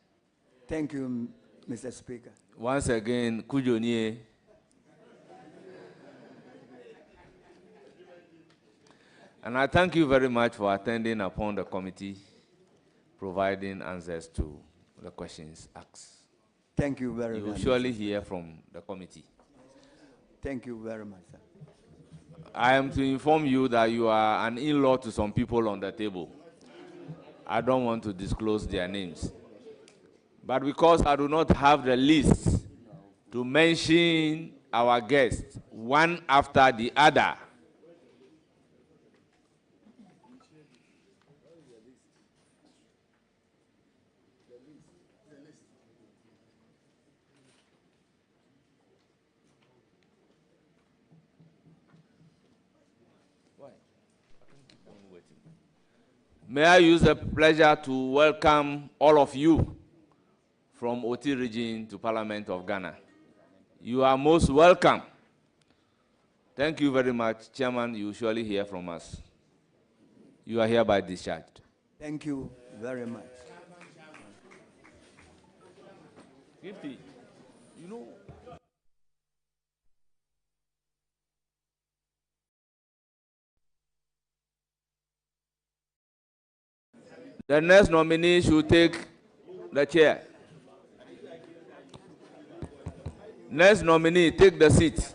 Speaker 7: Thank you, Mr. Speaker.
Speaker 1: Once again, Kujonie. And I thank you very much for attending upon the committee, providing answers to the questions asked.
Speaker 7: Thank you very much.
Speaker 1: You will surely hear from the committee.
Speaker 7: Thank you very much, sir.
Speaker 1: I am to inform you that you are an in-law to some people on the table. I don't want to disclose their names. But because I do not have the list to mention our guests one after the other, may I use the pleasure to welcome all of you from OT region to Parliament of Ghana. You are most welcome. Thank you very much. Chairman, you will surely hear from us. You are hereby discharged.
Speaker 7: Thank you very much.
Speaker 1: Gifty, you know. The next nominee should take the chair. Next nominee, take the seat.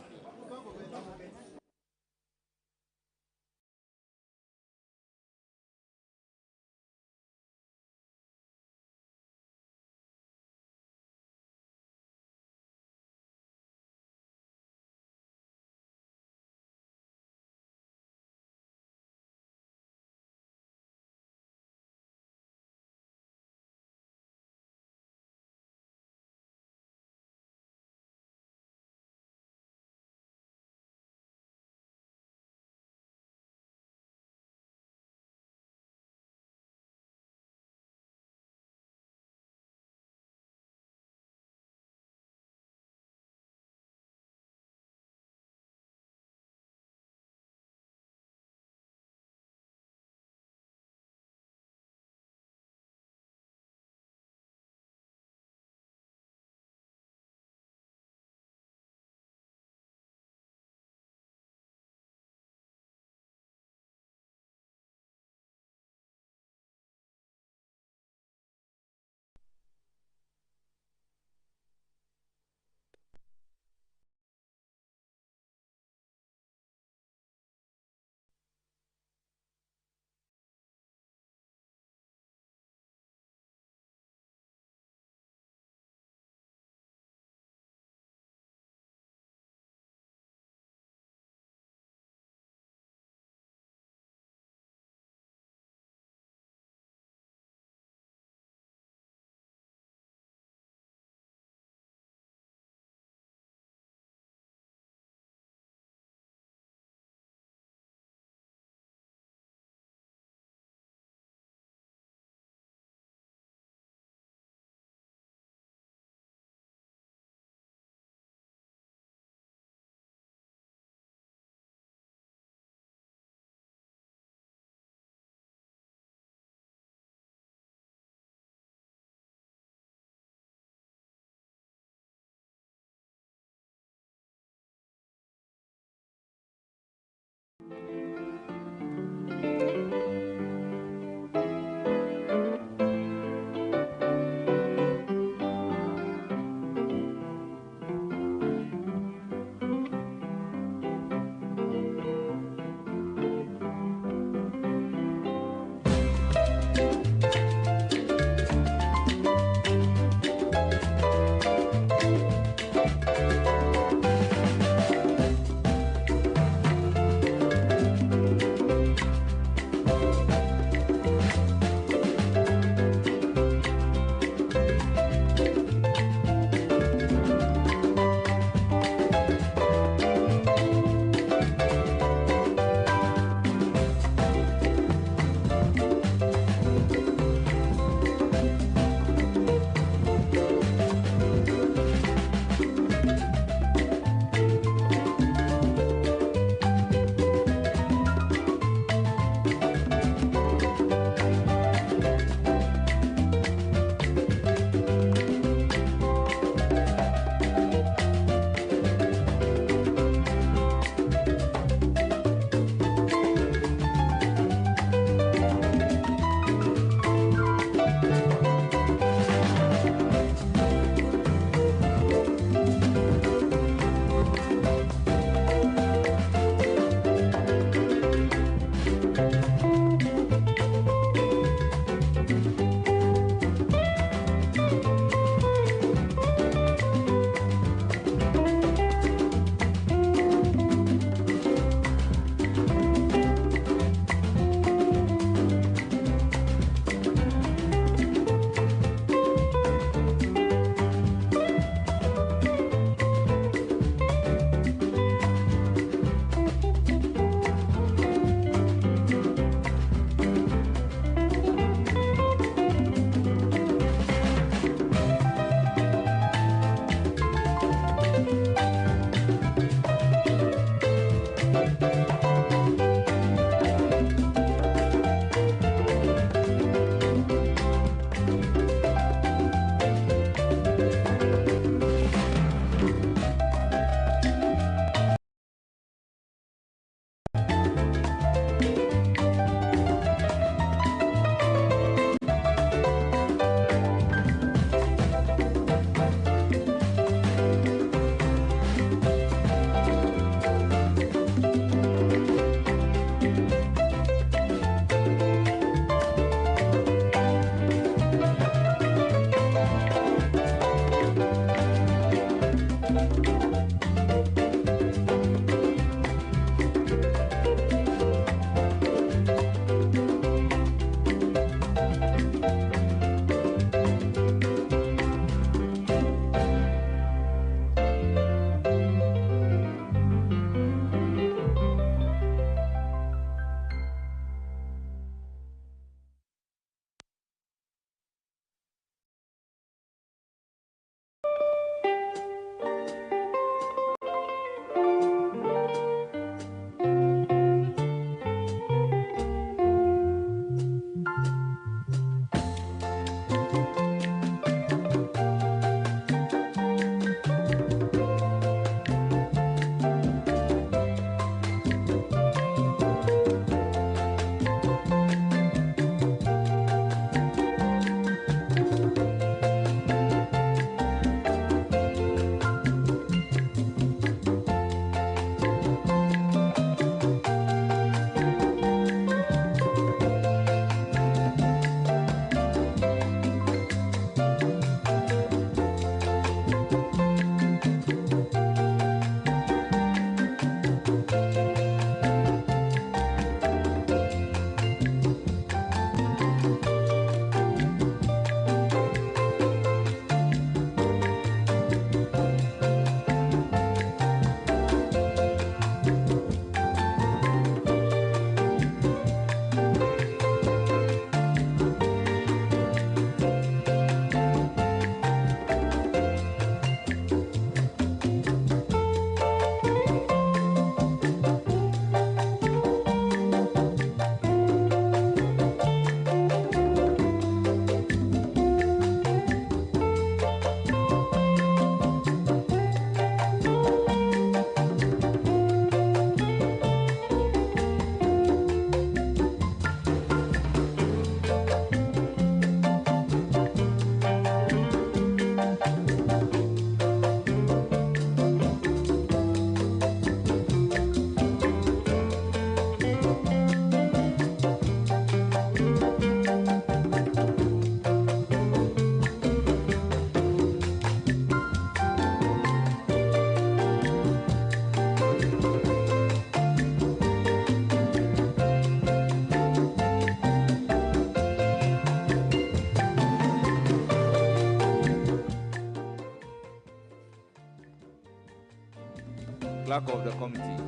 Speaker 1: Clerk of the committee.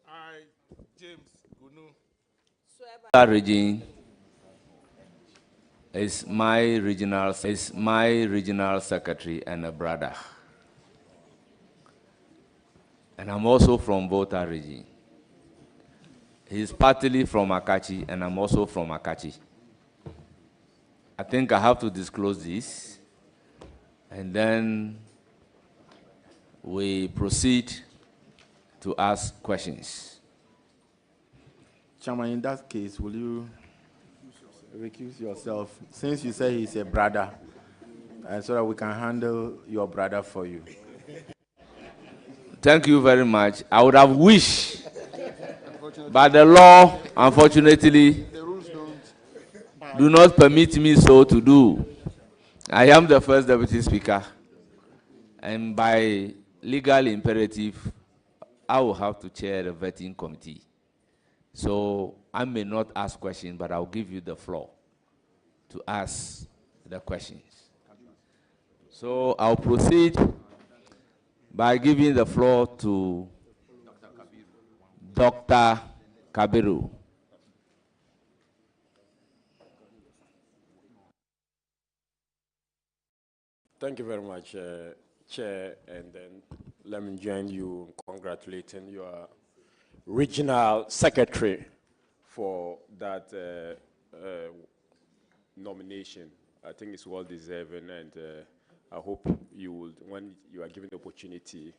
Speaker 8: I, James Gunu,
Speaker 1: That region is my regional secretary and a brother. And I'm also from Volta region. He's partly from Akachi, and I'm also from Akachi. I think I have to disclose this, and then we proceed to ask questions.
Speaker 2: Chairman, in that case, will you recuse yourself, since you say he's a brother, so that we can handle your brother for you?
Speaker 1: Thank you very much. I would have wished, but the law, unfortunately, do not permit me so to do. I am the first deputy speaker, and by legal imperative, I will have to chair the vetting committee. So I may not ask questions, but I'll give you the floor to ask the questions. So I'll proceed by giving the floor to Dr. Kabiru.
Speaker 14: Thank you very much, Chair, and then let me join you in congratulating your regional secretary for that nomination. I think it's well deserving, and I hope you will, when you are given the opportunity,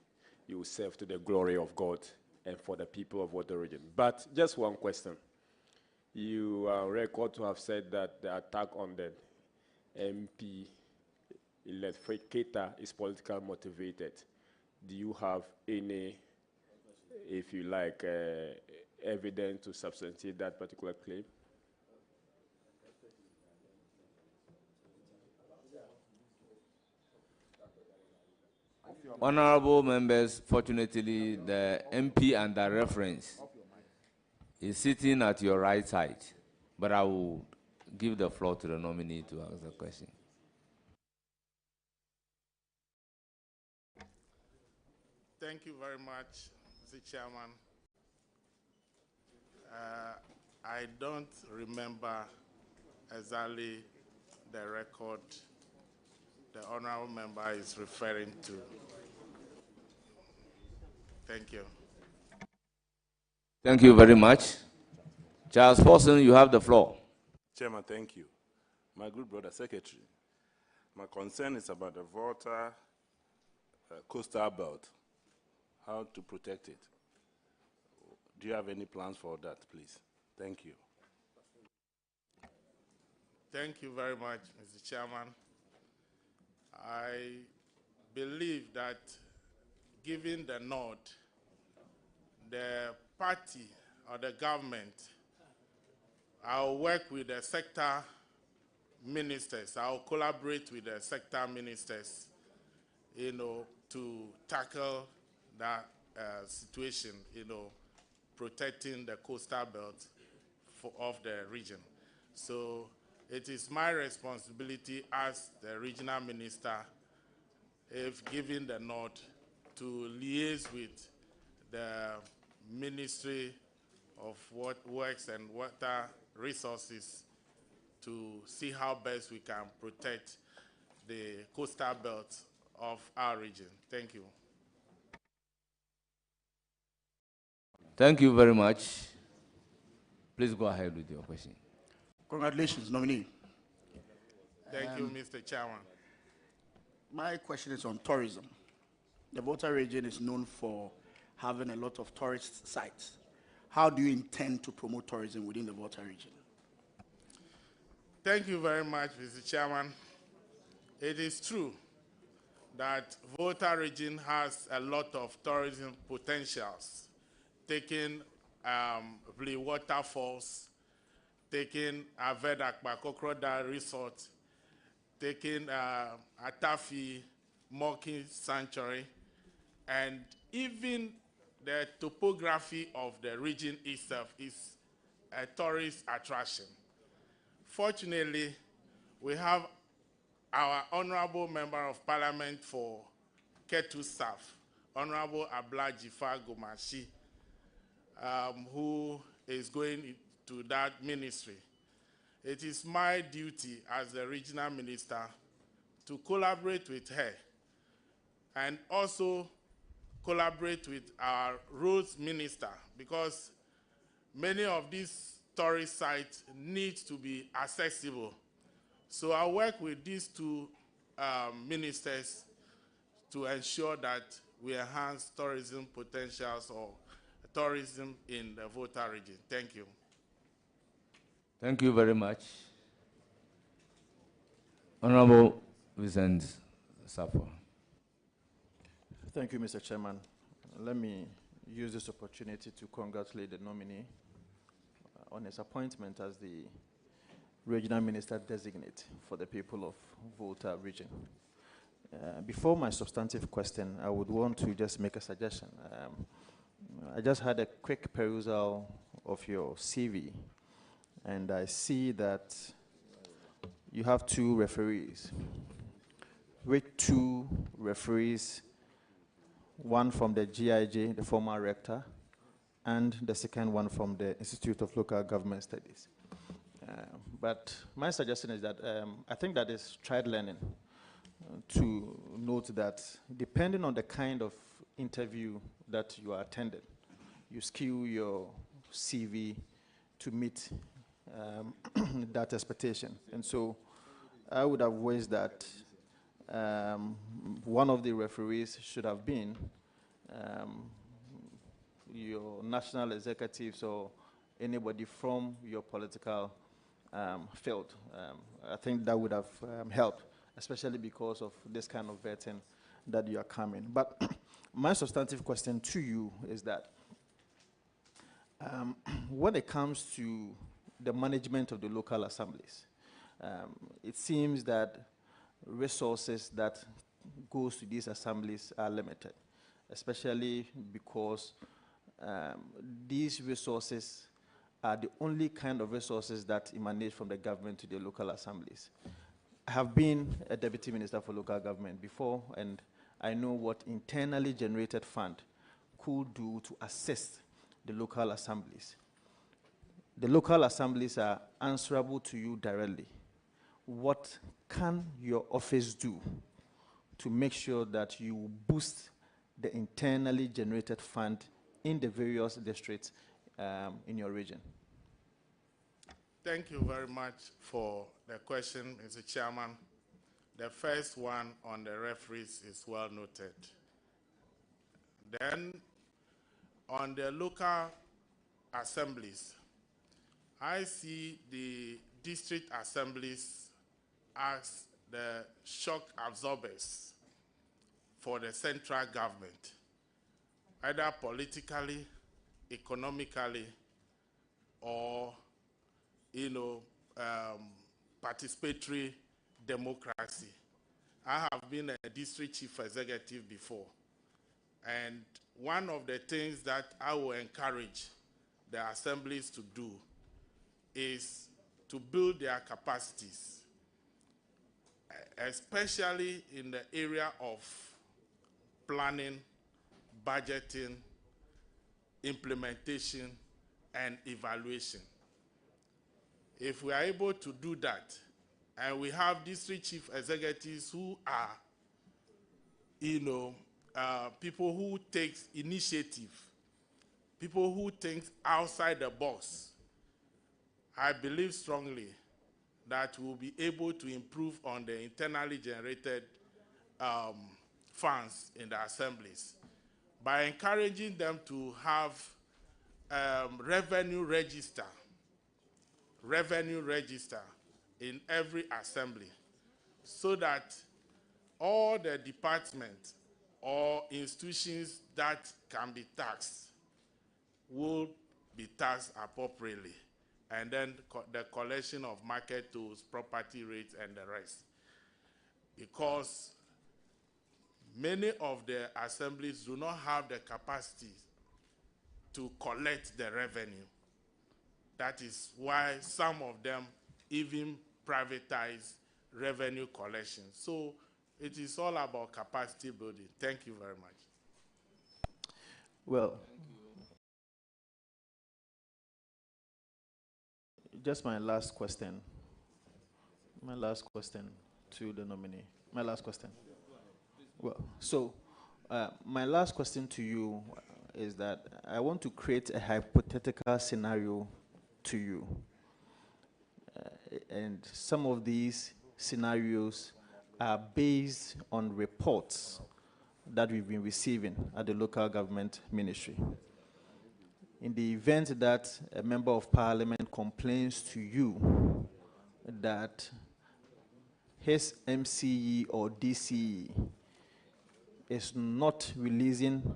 Speaker 14: you will serve to the glory of God and for the people of Water Region. But just one question. You are on record to have said that the attack on the MP Keita is politically motivated. Do you have any, if you like, evidence to substantiate that particular claim?
Speaker 1: Honorable members, fortunately, the MP under reference is sitting at your right side, but I will give the floor to the nominee to ask the question.
Speaker 8: thank you very much, Mr. Chairman. I don't remember exactly the record the honorable member is referring to. Thank you.
Speaker 1: Thank you very much. Charles Forson, you have the floor.
Speaker 9: Chairman, thank you. My good brother secretary, my concern is about the Volta coastal belt, how to protect it. Do you have any plans for that, please? Thank you.
Speaker 8: Thank you very much, Mr. Chairman. I believe that given the nod, the party or the government, I'll work with the sector ministers. I'll collaborate with the sector ministers, to tackle that situation, protecting the coastal belt of the region. So it is my responsibility as the regional minister, if given the nod, to liaise with the Ministry of Works and Water Resources to see how best we can protect the coastal belt of our region. Thank you.
Speaker 1: Thank you very much. Please go ahead with your question.
Speaker 15: Congratulations, nominee.
Speaker 8: Thank you, Mr. Chairman.
Speaker 15: My question is on tourism. The Volta region is known for having a lot of tourist sites. How do you intend to promote tourism within the Volta region?
Speaker 8: Thank you very much, Mr. Chairman. It is true that Volta region has a lot of tourism potentials, taking the waterfalls, taking Vedakba Crocodile Resort, taking Atafi Mocking Sanctuary,
Speaker 16: And even the topography of the region itself is a tourist attraction. Fortunately, we have our Honorable Member of Parliament for Ketu South, Honorable Ablajifa Gomashi, who is going to that ministry. It is my duty as the regional minister to collaborate with her and also collaborate with our roads minister, because many of these tourist sites need to be accessible. So I work with these two ministers to ensure that we enhance tourism potentials or tourism in the Volta region. Thank you.
Speaker 1: Thank you very much. Honorable Vincent Sapo.
Speaker 10: Thank you, Mr. Chairman. Let me use this opportunity to congratulate the nominee on his appointment as the Regional Minister Designate for the people of Volta region. Before my substantive question, I would want to just make a suggestion. I just had a quick perusal of your CV, and I see that you have 2 referees, with 2 referees, one from the GIJ, the former rector, and the second one from the Institute of Local Government Studies. But my suggestion is that I think that is tried learning to note that depending on the kind of interview that you are attending, you skew your CV to meet that expectation. And so I would have wished that one of the referees should have been your national executives or anybody from your political field. I think that would have helped, especially because of this kind of vetting that you are coming. But my substantive question to you is that when it comes to the management of the local assemblies, it seems that resources that goes to these assemblies are limited, especially because these resources are the only kind of resources that emanate from the government to the local assemblies. I have been a deputy minister for local government before, and I know what internally generated fund could do to assist the local assemblies. The local assemblies are answerable to you directly. What can your office do to make sure that you boost the internally generated fund in the various districts in your region?
Speaker 16: Thank you very much for the question, Mr. Chairman. The first one on the referees is well noted. Then, on the local assemblies, I see the district assemblies as the shock absorbers for the central government, either politically, economically, or participatory democracy. I have been a district chief executive before, and one of the things that I will encourage the assemblies to do is to build their capacities, especially in the area of planning, budgeting, implementation, and evaluation. If we are able to do that, and we have district chief executives who are, people who take initiative, people who think outside the box, I believe strongly that we'll be able to improve on the internally generated funds in the assemblies by encouraging them to have revenue register in every assembly, so that all the departments or institutions that can be taxed will be taxed appropriately, and then the collection of market tools, property rates, and the rest. Because many of the assemblies do not have the capacity to collect the revenue. That is why some of them even privatize revenue collection. So it is all about capacity building. Thank you very much.
Speaker 10: Well, just my last question. My last question to the nominee. My last question. Well, so my last question to you is that I want to create a hypothetical scenario to you. And some of these scenarios are based on reports that we've been receiving at the local government ministry. In the event that a member of parliament complains to you that his MCE or DCE is not releasing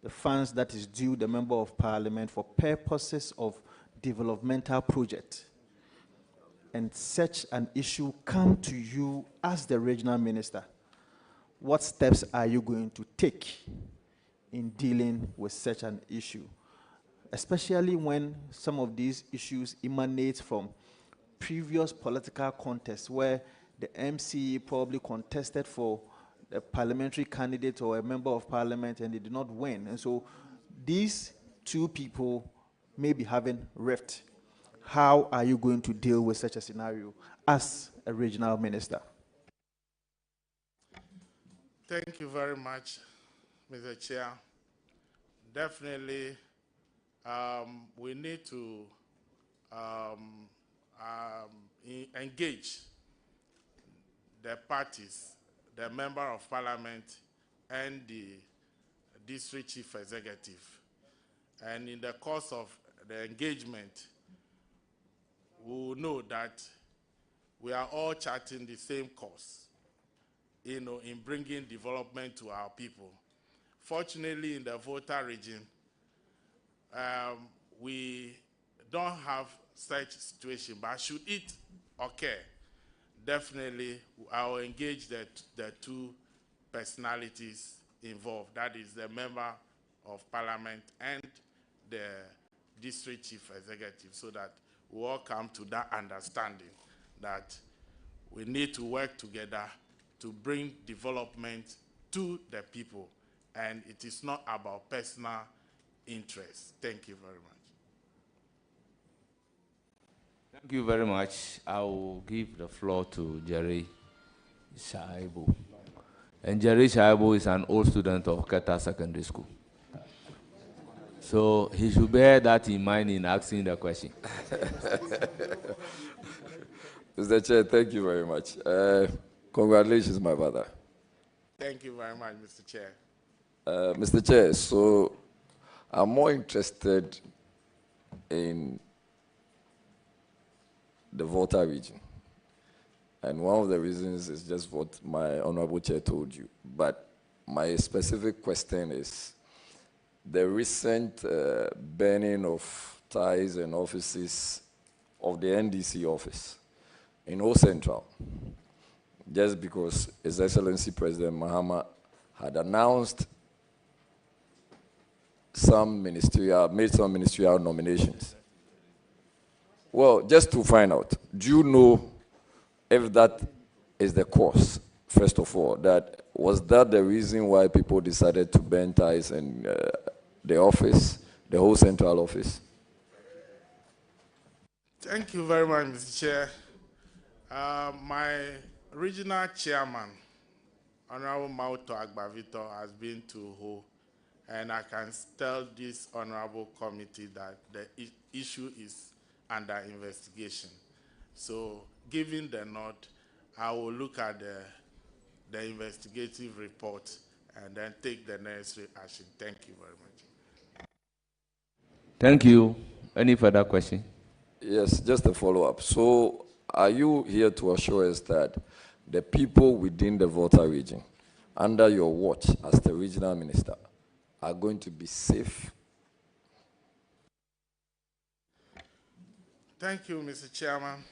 Speaker 10: the funds that is due the member of parliament for purposes of developmental project, and such an issue come to you as the regional minister, what steps are you going to take in dealing with such an issue? Especially when some of these issues emanate from previous political contests where the MCE probably contested for a parliamentary candidate or a member of parliament and they did not win. And so these two people may be having rift. How are you going to deal with such a scenario as a regional minister?
Speaker 16: Thank you very much, Mr. Chair. Definitely, we need to engage the parties, the member of parliament, and the district chief executive. And in the course of the engagement, we will know that we are all charting the same course, in bringing development to our people. Fortunately, in the Volta region, we don't have such situation, but should it occur, definitely I will engage the two personalities involved, that is the member of parliament and the district chief executive, so that we all come to that understanding that we need to work together to bring development to the people, and it is not about personal interest. Thank you very much.
Speaker 1: Thank you very much. I will give the floor to Jerry Shaibu. And Jerry Shaibu is an old student of Keta Secondary School. So he should bear that in mind in asking the question.
Speaker 11: Mr. Chair, thank you very much. Congratulations, my brother.
Speaker 16: Thank you very much, Mr. Chair.
Speaker 11: Mr. Chair, so I'm more interested in the Volta region. And one of the reasons is just what my honorable chair told you. But my specific question is the recent burning of ties and offices of the NDC office in Old Central, just because His Excellency President Mahama had announced made some ministerial nominations. Well, just to find out, do you know if that is the cause, first of all? Was that the reason why people decided to burn ties in the office, the whole central office?
Speaker 16: Thank you very much, Mr. Chair. My regional chairman, Honorable Mauto Agbavito, has been to Ho, and I can tell this honorable committee that the issue is under investigation. So, given the nod, I will look at the investigative report and then take the necessary action. Thank you very much.
Speaker 1: Thank you. Any further question?
Speaker 11: Yes, just a follow-up. So, are you here to assure us that the people within the Volta region, under your watch as the regional minister, are going to be safe?
Speaker 16: Thank you, Mr. Chairman.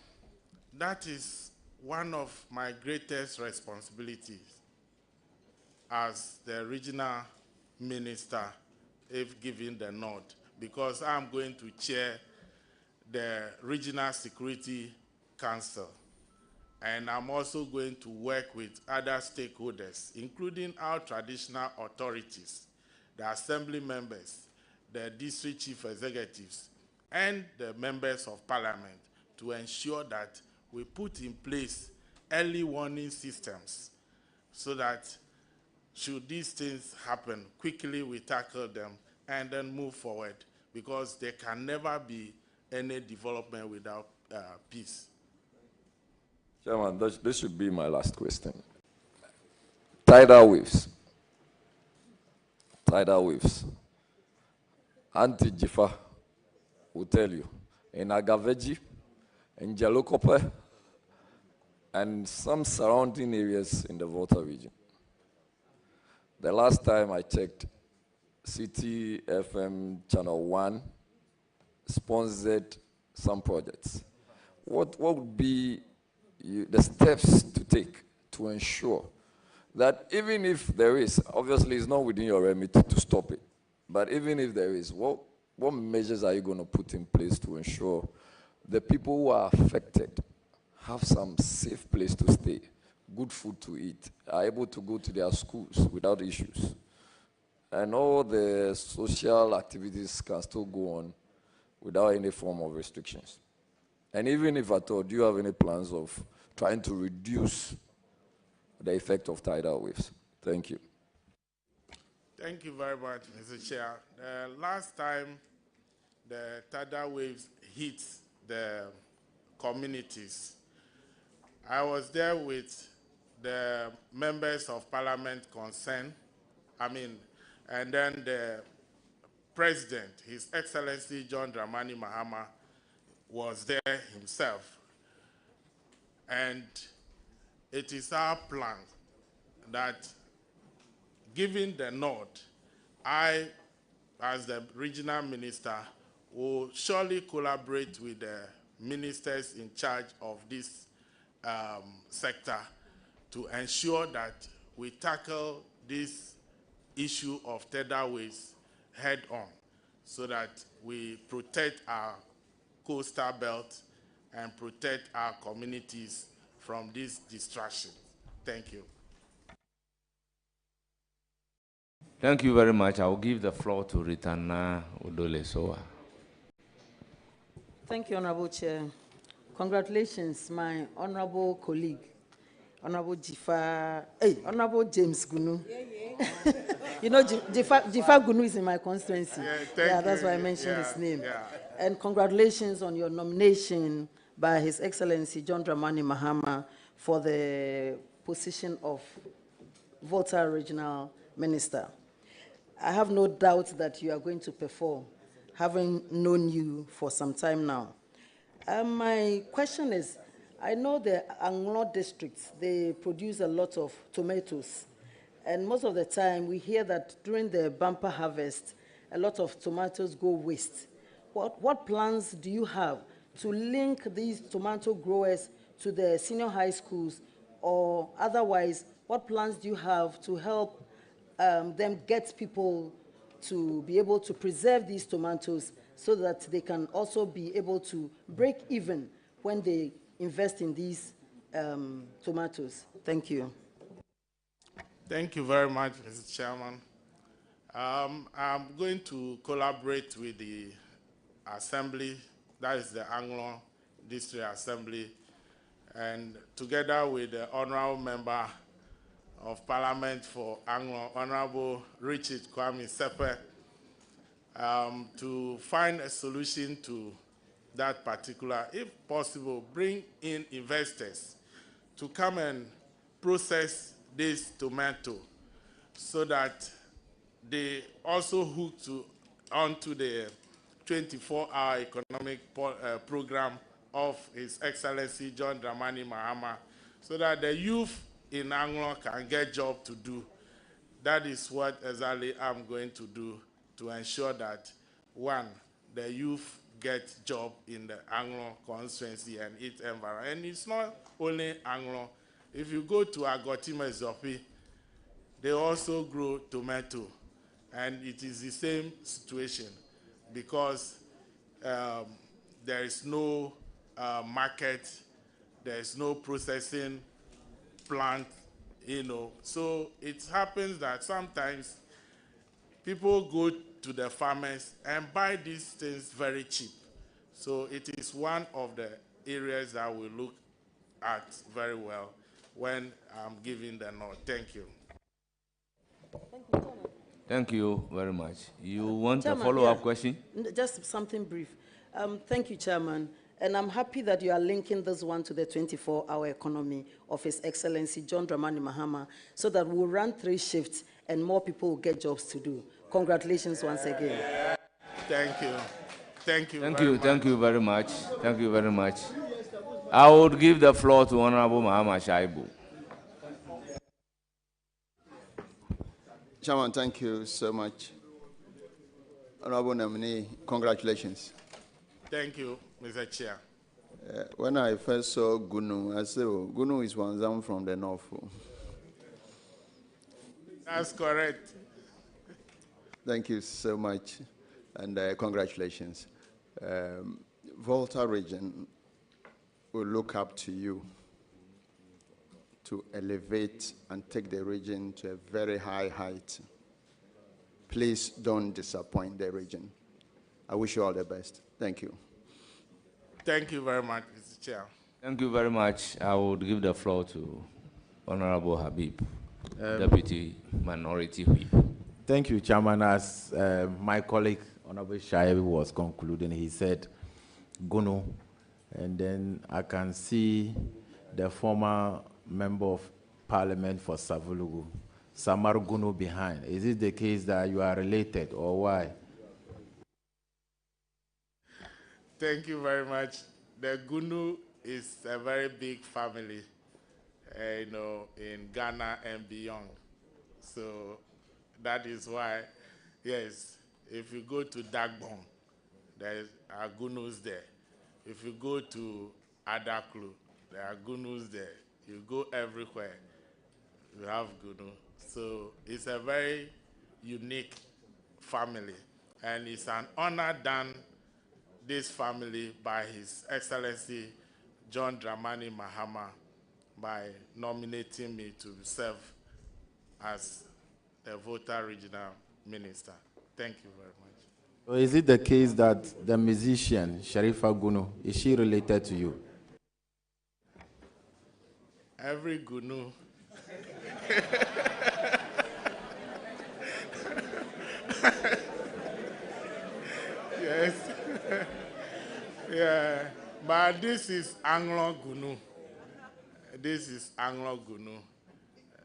Speaker 16: That is one of my greatest responsibilities as the regional minister if given the nod, because I'm going to chair the Regional Security Council. And I'm also going to work with other stakeholders, including our traditional authorities, the assembly members, the district chief executives, and the members of parliament to ensure that we put in place early warning systems so that should these things happen, quickly we tackle them and then move forward, because there can never be any development without peace.
Speaker 11: Chairman, this should be my last question. Tidal waves. Tidal waves. Auntie Jifa will tell you, in Agaveji, in Jalokope, and some surrounding areas in the Volta region. The last time I checked, City FM Channel 1 sponsored some projects. What would be the steps to take to ensure that even if there is, obviously it's not within your remit to stop it, but even if there is, what measures are you going to put in place to ensure the people who are affected have some safe place to stay, good food to eat, are able to go to their schools without issues, and all the social activities can still go on without any form of restrictions? And even if at all, do you have any plans of trying to reduce the effect of tidal waves? Thank you.
Speaker 16: Thank you very much, Mr. Chair. The last time the tidal waves hit the communities, I was there with the members of parliament concerned, and then the president, His Excellency John Dramani Mahama, was there himself. And it is our plan that, given the nod, I, as the regional minister, will surely collaborate with the ministers in charge of this sector to ensure that we tackle this issue of tidal waves head on, so that we protect our coastal belt and protect our communities from this distraction. Thank you.
Speaker 1: Thank you very much. I will give the floor to Ritana Odolesowa.
Speaker 12: Thank you, Honorable Chair. Congratulations, my honorable colleague, Honorable Jifa, Honorable James Gunu. You know, Jifa Gunu is in my constituency. That's why I mentioned his name. And congratulations on your nomination by His Excellency John Dramani Mahama for the position of Volta Regional Minister. I have no doubt that you are going to perform, having known you for some time now. My question is, I know the Anglo districts, they produce a lot of tomatoes. And most of the time, we hear that during the bumper harvest, a lot of tomatoes go waste. What plans do you have to link these tomato growers to the senior high schools, or otherwise, what plans do you have to help them get people to be able to preserve these tomatoes so that they can also be able to break even when they invest in these tomatoes? Thank you.
Speaker 16: Thank you very much, Mr. Chairman. I'm going to collaborate with the Assembly, that is the Anglo District Assembly, and together with the Honorable Member of Parliament for Anglo, Honorable Richard Kwame Sepe, to find a solution to that particular, if possible, bring in investors to come and process this tomato so that they also hook onto the 24-hour economic program of His Excellency John Dramani Mahama, so that the youth in Anglo can get job to do. That is what exactly I'm going to do to ensure that, one, the youth get job in the Anglo constituency and its environment. And it's not only Anglo. If you go to Agotima Zopi, they also grow tomato. And it is the same situation because there is no market, there is no processing plant, So it happens that sometimes people go to the farmers and buy these things very cheap. So it is one of the areas that we look at very well when I'm giving the nod. Thank you.
Speaker 1: Thank you very much. You want
Speaker 12: Chairman,
Speaker 1: a follow-up
Speaker 12: yeah.
Speaker 1: question?
Speaker 12: Just something brief. Thank you, Chairman. And I'm happy that you are linking this one to the 24-hour economy of His Excellency John Dramani Mahama so that we'll run 3 shifts and more people will get jobs to do. Congratulations once again.
Speaker 16: Thank you. Thank you.
Speaker 1: Thank you very much. Thank you very much. I would give the floor to Honorable Mahama Shaibu.
Speaker 5: Chairman, thank you so much. Honorable nominee, congratulations.
Speaker 16: Thank you, Mr. Chair.
Speaker 5: When I first saw Gunu, I said, oh, Gunu is one down from the north.
Speaker 16: That's correct.
Speaker 5: Thank you so much, and congratulations. Volta region will look up to you to elevate and take the region to a very high height. Please don't disappoint the region. I wish you all the best. Thank you.
Speaker 16: Thank you very much, Mr. Chair.
Speaker 1: Thank you very much. I would give the floor to Honorable Habib, Deputy Minority Whip.
Speaker 2: Thank you, Chairman. As my colleague, Honorable Shaibu, was concluding, he said, Gunu, and then I can see the former Member of Parliament for Savulugu, Samar Gunu, behind. Is it the case that you are related, or why?
Speaker 16: Thank you very much. The Gunu is a very big family, in Ghana and beyond. So that is why, yes, if you go to Dagbon, there are Gunus there. If you go to Adaklu, there are Gunus there. You go everywhere, you have Gunu. So it's a very unique family, and it's an honor done this family by His Excellency John Dramani Mahama by nominating me to serve as the Volta Regional Minister. Thank you very much.
Speaker 2: So is it the case that the musician, Sharifa Gunu, is she related to you?
Speaker 16: Every Gunu. Yes. Yeah. But this is Anglo Gunu. This is Anglo Gunu.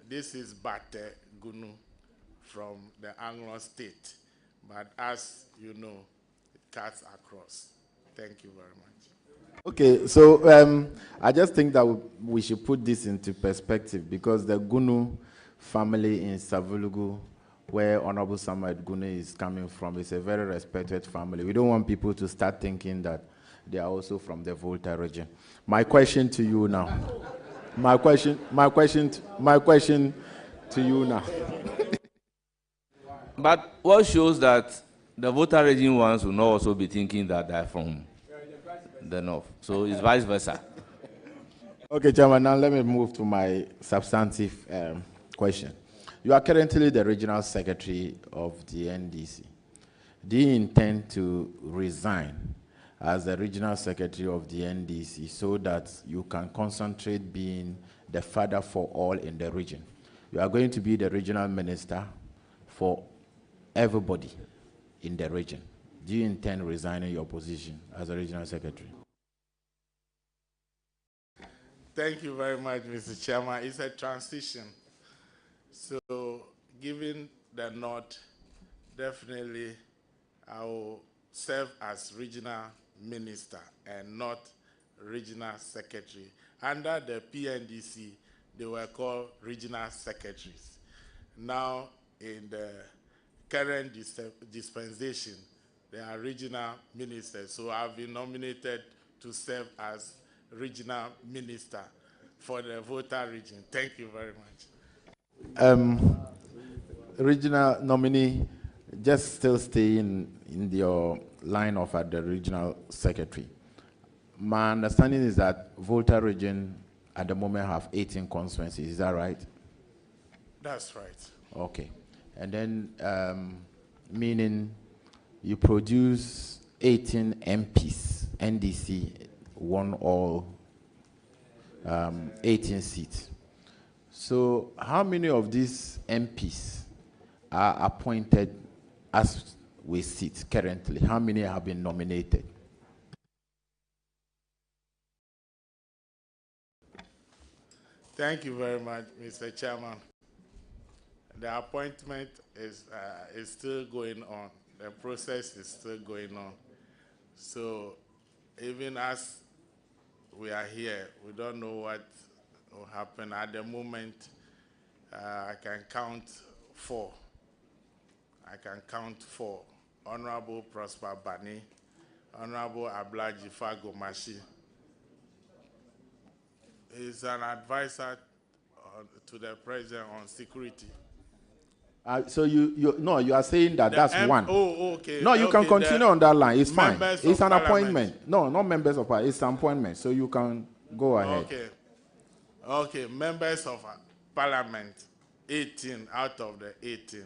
Speaker 16: This is Bate Gunu from the Anglo state. But as you know, it cuts across. Thank you very much.
Speaker 2: Okay, so I just think that we should put this into perspective because the Gunu family in Savulugu, where Honorable Samuel Gunu is coming from, is a very respected family. We don't want people to start thinking that they are also from the Volta region. My question to you now. My question to you now.
Speaker 1: But what shows that the Volta region ones will not also be thinking that they're from the north. So it's vice versa.
Speaker 2: Okay, Chairman, now let me move to my substantive question. You are currently the regional secretary of the NDC. Do you intend to resign as the regional secretary of the NDC so that you can concentrate being the father for all in the region? You are going to be the regional minister for everybody in the region. Do you intend resigning your position as a regional secretary?
Speaker 16: Thank you very much, Mr. Chairman. It's a transition. So, given the nod, definitely I will serve as regional minister and not regional secretary. Under the PNDC, they were called regional secretaries. Now, in the current dispensation, they are regional ministers. So I've been nominated to serve as regional minister for the Volta region. Thank you very much.
Speaker 2: regional nominee, just still stay in your line of at the regional secretary. My understanding is that Volta region at the moment have 18 constituencies. Is that right?
Speaker 16: That's right.
Speaker 2: Okay. And then, meaning you produce 18 MPs. NDC won all 18 seats. So how many of these MPs are appointed as we sit currently? How many have been nominated?
Speaker 16: Thank you very much, Mr. Chairman. The appointment is still going on. The process is still going on. So even as we are here, we don't know what will happen. At the moment, I can count 4. I can count 4. Honorable Prosper Bani, Honorable Ablaji Fagomashi. He's an advisor to the president on security.
Speaker 2: So you are saying that that's one.
Speaker 16: Oh, okay.
Speaker 2: No, you
Speaker 16: okay,
Speaker 2: can continue on that line. It's fine. It's an
Speaker 16: parliament.
Speaker 2: appointment. No, not members of parliament. It's an appointment. So you can go ahead.
Speaker 16: Okay. Okay, members of parliament, 18 out of the 18.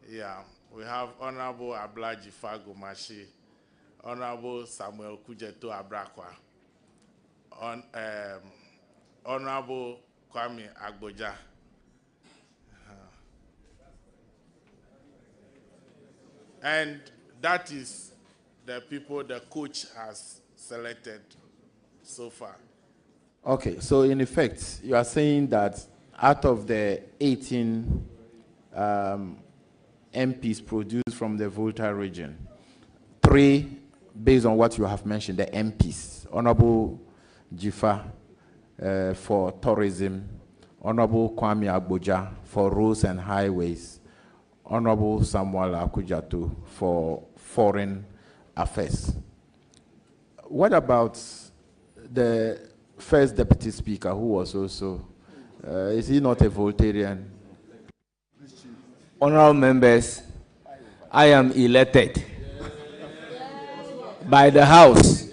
Speaker 16: Yeah, we have Honorable Ablaji Fagomashi, Honorable Samuel Kujeto Abrakwa, Honorable Kwame Agboja. And that is the people the coach has selected so far.
Speaker 2: Okay, so in effect, you are saying that out of the 18 MPs produced from the Volta region, 3, based on what you have mentioned, the MPs, Honorable Jifa for tourism, Honorable Kwame Agboja for roads and highways, Honorable Samuel Akujato for foreign affairs. What about the first deputy speaker, who was also, is he not a Voltarian?
Speaker 1: Honorable members, I am elected by the House.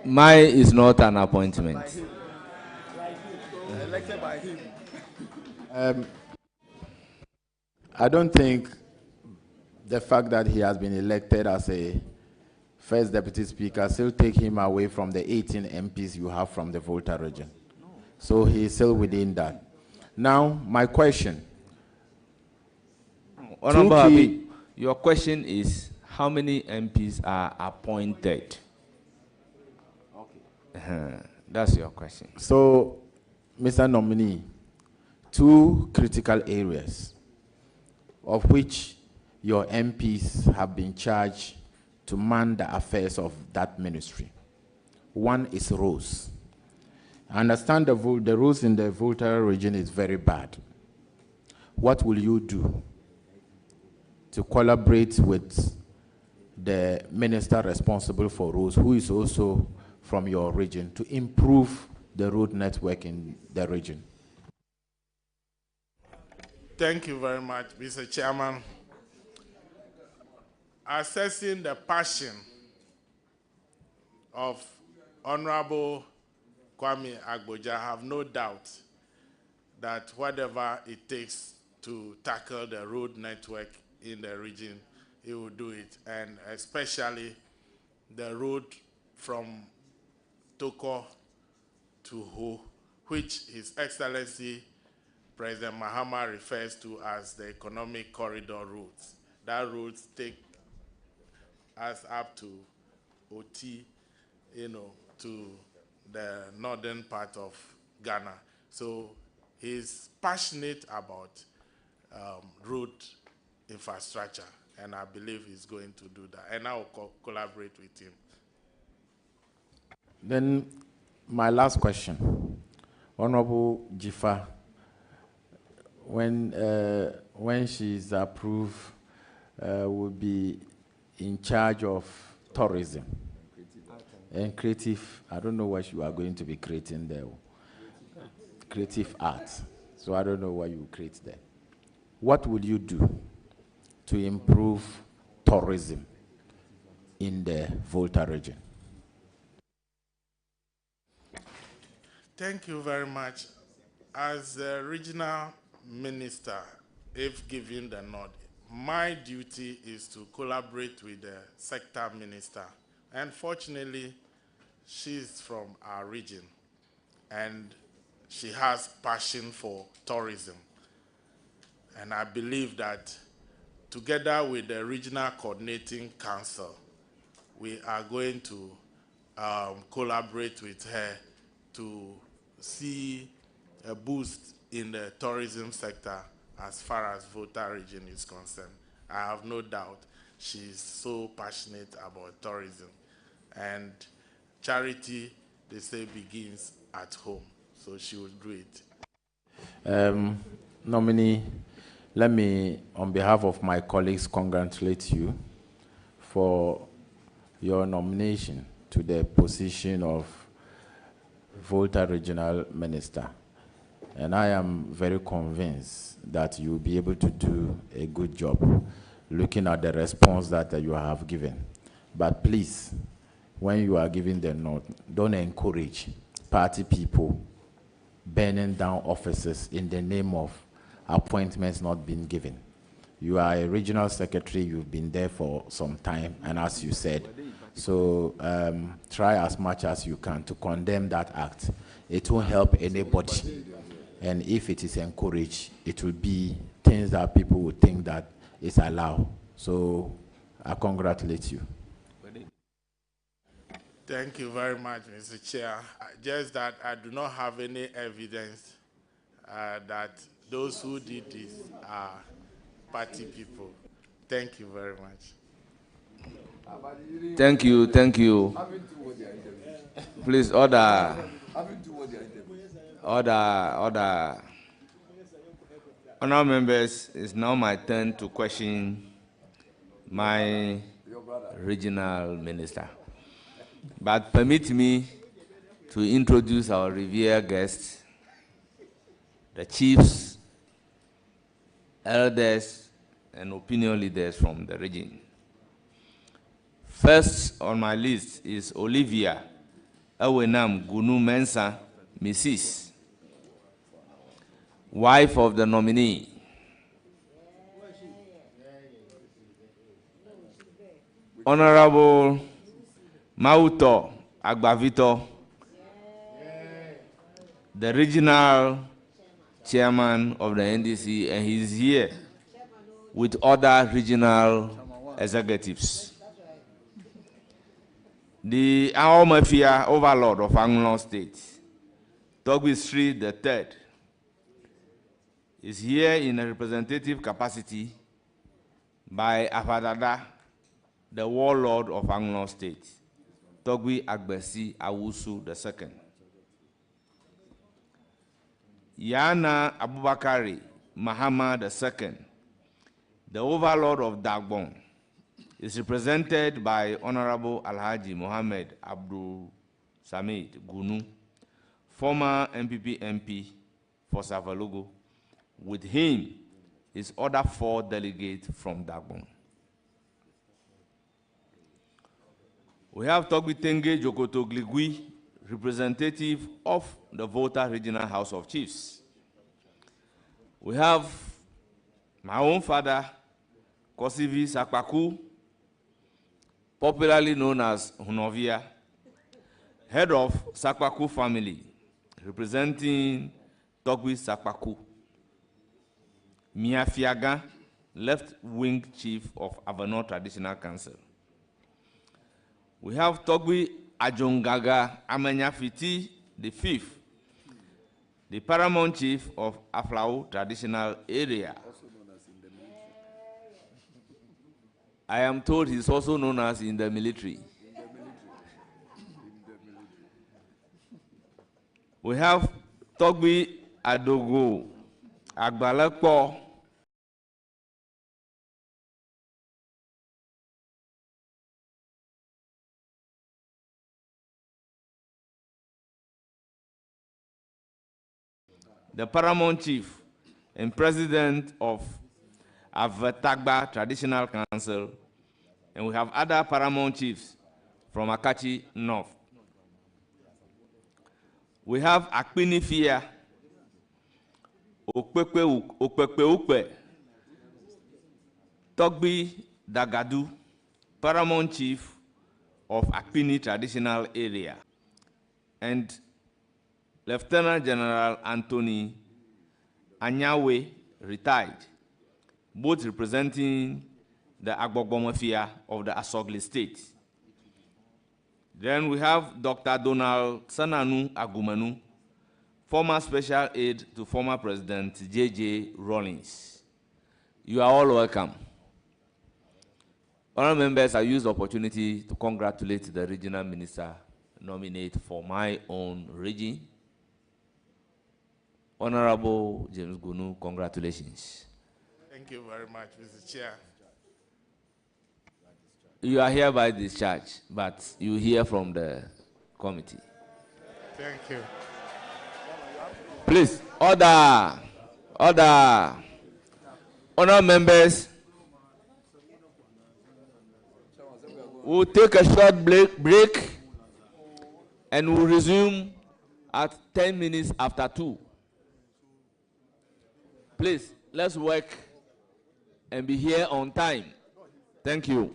Speaker 1: Mine is not an appointment.
Speaker 15: Elected by him.
Speaker 2: I don't think the fact that he has been elected as a first deputy speaker still take him away from the 18 MPs you have from the Volta region. So he's still within that. Now, my question.
Speaker 1: Honorable Abi, your question is how many MPs are appointed? Okay. That's your question.
Speaker 2: So, Mr. Nominee, 2 critical areas of which your MPs have been charged to man the affairs of that ministry. One is roads. I understand the roads in the Volta region is very bad. What will you do to collaborate with the minister responsible for roads, who is also from your region, to improve the road network in the region?
Speaker 16: Thank you very much, Mr. Chairman. Assessing the passion of Honorable Kwame Agboja, I have no doubt that whatever it takes to tackle the road network in the region, he will do it, and especially the road from Toko to Ho, which His Excellency President Mahama refers to as the economic corridor routes. That routes take us up to OT, to the northern part of Ghana. So he's passionate about road infrastructure, and I believe he's going to do that. And I will collaborate with him.
Speaker 2: Then my last question. Honorable Jifa, when she's approved, will be in charge of tourism and creative. I don't know what you are going to be creating there. Creative arts. So I don't know what you create there. what will you do to improve tourism in the Volta region?
Speaker 16: Thank you very much. As the regional minister, if given the nod, my duty is to collaborate with the sector minister. And fortunately, she's from our region, and she has passion for tourism. And I believe that together with the Regional Coordinating Council, we are going to collaborate with her to see a boost in the tourism sector as far as Volta region is concerned. I have no doubt she's so passionate about tourism. And charity, they say, begins at home. So she will do it.
Speaker 2: Nominee, let me, on behalf of my colleagues, congratulate you for your nomination to the position of Volta Regional Minister. And I am very convinced that you'll be able to do a good job looking at the response that you have given. But please, when you are giving the note, don't encourage party people burning down offices in the name of appointments not being given. You are a regional secretary, you've been there for some time, and as you said, so try as much as you can to condemn that act. It won't help anybody. And if it is encouraged, it will be things that people will think that is allowed. So I congratulate you.
Speaker 16: Thank you very much, Mr. Chair. Just that I do not have any evidence that those who did this are party people. Thank you very much.
Speaker 1: Thank you, thank you. Please, order. Order. Honourable members, it's now my turn to question my regional minister. But permit me to introduce our revered guests, the chiefs, elders, and opinion leaders from the region. First on my list is Olivia Awenam Gunu Mensah, Mrs., wife of the nominee. Honorable Mauto Agbavito, the regional chairman of the NDC, and he's here with other regional executives. The Ao Mafia overlord of Anglon State, Togbi Street III, is here in a representative capacity by Afadada, the warlord of Anglon State, Togbi Agbesi Awusu II. Yana Abubakari Mahama II, the overlord of Dagbon, is represented by Honorable Alhaji Mohammed Abdul Samid Gunu, former MPP MP for Savalogo. With him is other 4 delegates from Dagbon. We have Togbitenge Jokoto Gligui, representative of the Volta Regional House of Chiefs. We have my own father, Kosivi Sakpaku, popularly known as Hunovia, head of Sakpaku family, representing Togbi Sakpaku. Mia Fiaga, left-wing chief of Avenor Traditional Council. We have Togbi Ajongaga Amenyafiti V, the paramount chief of Aflau Traditional Area. I am told he's also known as in the military. We have Togbi Adogo Agbalekpo, the paramount chief and president of Avatagba Traditional Council, and we have other paramount chiefs from Akachi North. We have Akpini Fia, Okpekpe, Togbi Dagadu, paramount chief of Akpini Traditional Area, and Lieutenant General Anthony Anyawe, retired, both representing the Agbogbo Mafia of the Asogli State. Then we have Dr. Donald Sananu Agumanu, former special aide to former President J.J. Rawlings. You are all welcome. Honourable members, I use the opportunity to congratulate the regional minister nominate for my own region. Honorable James Gunu, congratulations.
Speaker 16: Thank you very much, Mr. Chair.
Speaker 1: You are hereby discharged, but you hear from the committee.
Speaker 16: Thank you.
Speaker 1: Please, order. Order. Honourable members, we'll take a short break and we'll resume at 10 minutes after 2. Please, let's work and be here on time. Thank you.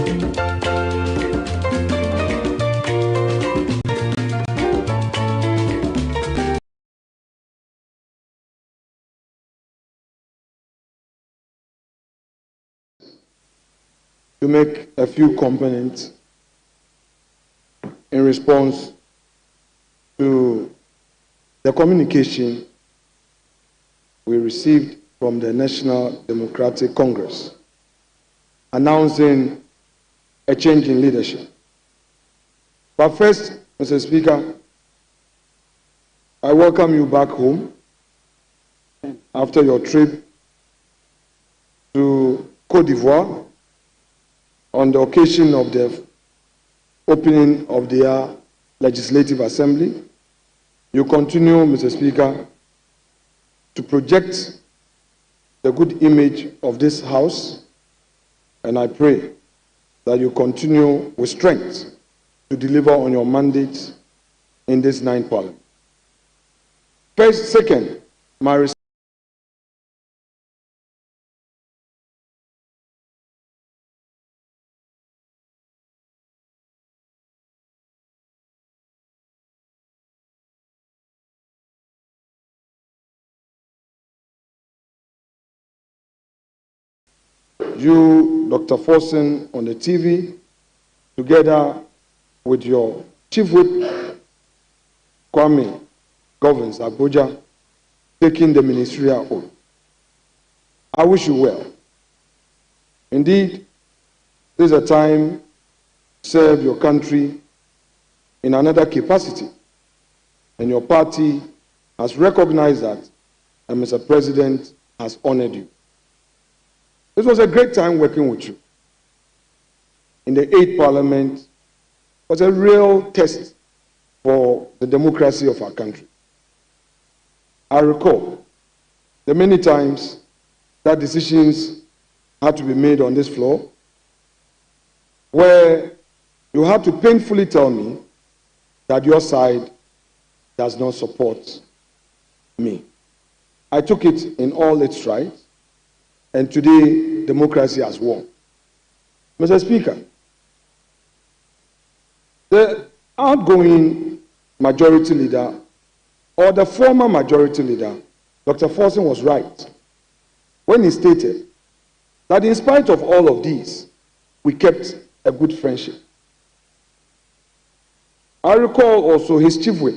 Speaker 17: To make a few components in response to the communication we received from the National Democratic Congress announcing a change in leadership. But first, Mr. Speaker, I welcome you back home after your trip to Côte d'Ivoire on the occasion of the opening of their Legislative Assembly. You continue, Mr. Speaker, to project the good image of this House, and I pray that you continue with strength to deliver on your mandate in this 9th Parliament. Second, my you, Dr. Forson, on the TV, together with your Chief Whip, Kwame Govins Abuja, taking the ministerial oath. I wish you well. Indeed, this is a time to serve your country in another capacity, and your party has recognized that, and Mr. President has honored you. This was a great time working with you. In the 8th Parliament, it was a real test for the democracy of our country. I recall the many times that decisions had to be made on this floor, where you had to painfully tell me that your side does not support me. I took it in all its stride, and today democracy has won. Mr. Speaker, the outgoing majority leader, or the former majority leader, Dr. Forson, was right when he stated that in spite of all of these, we kept a good friendship. I recall also his chief whip,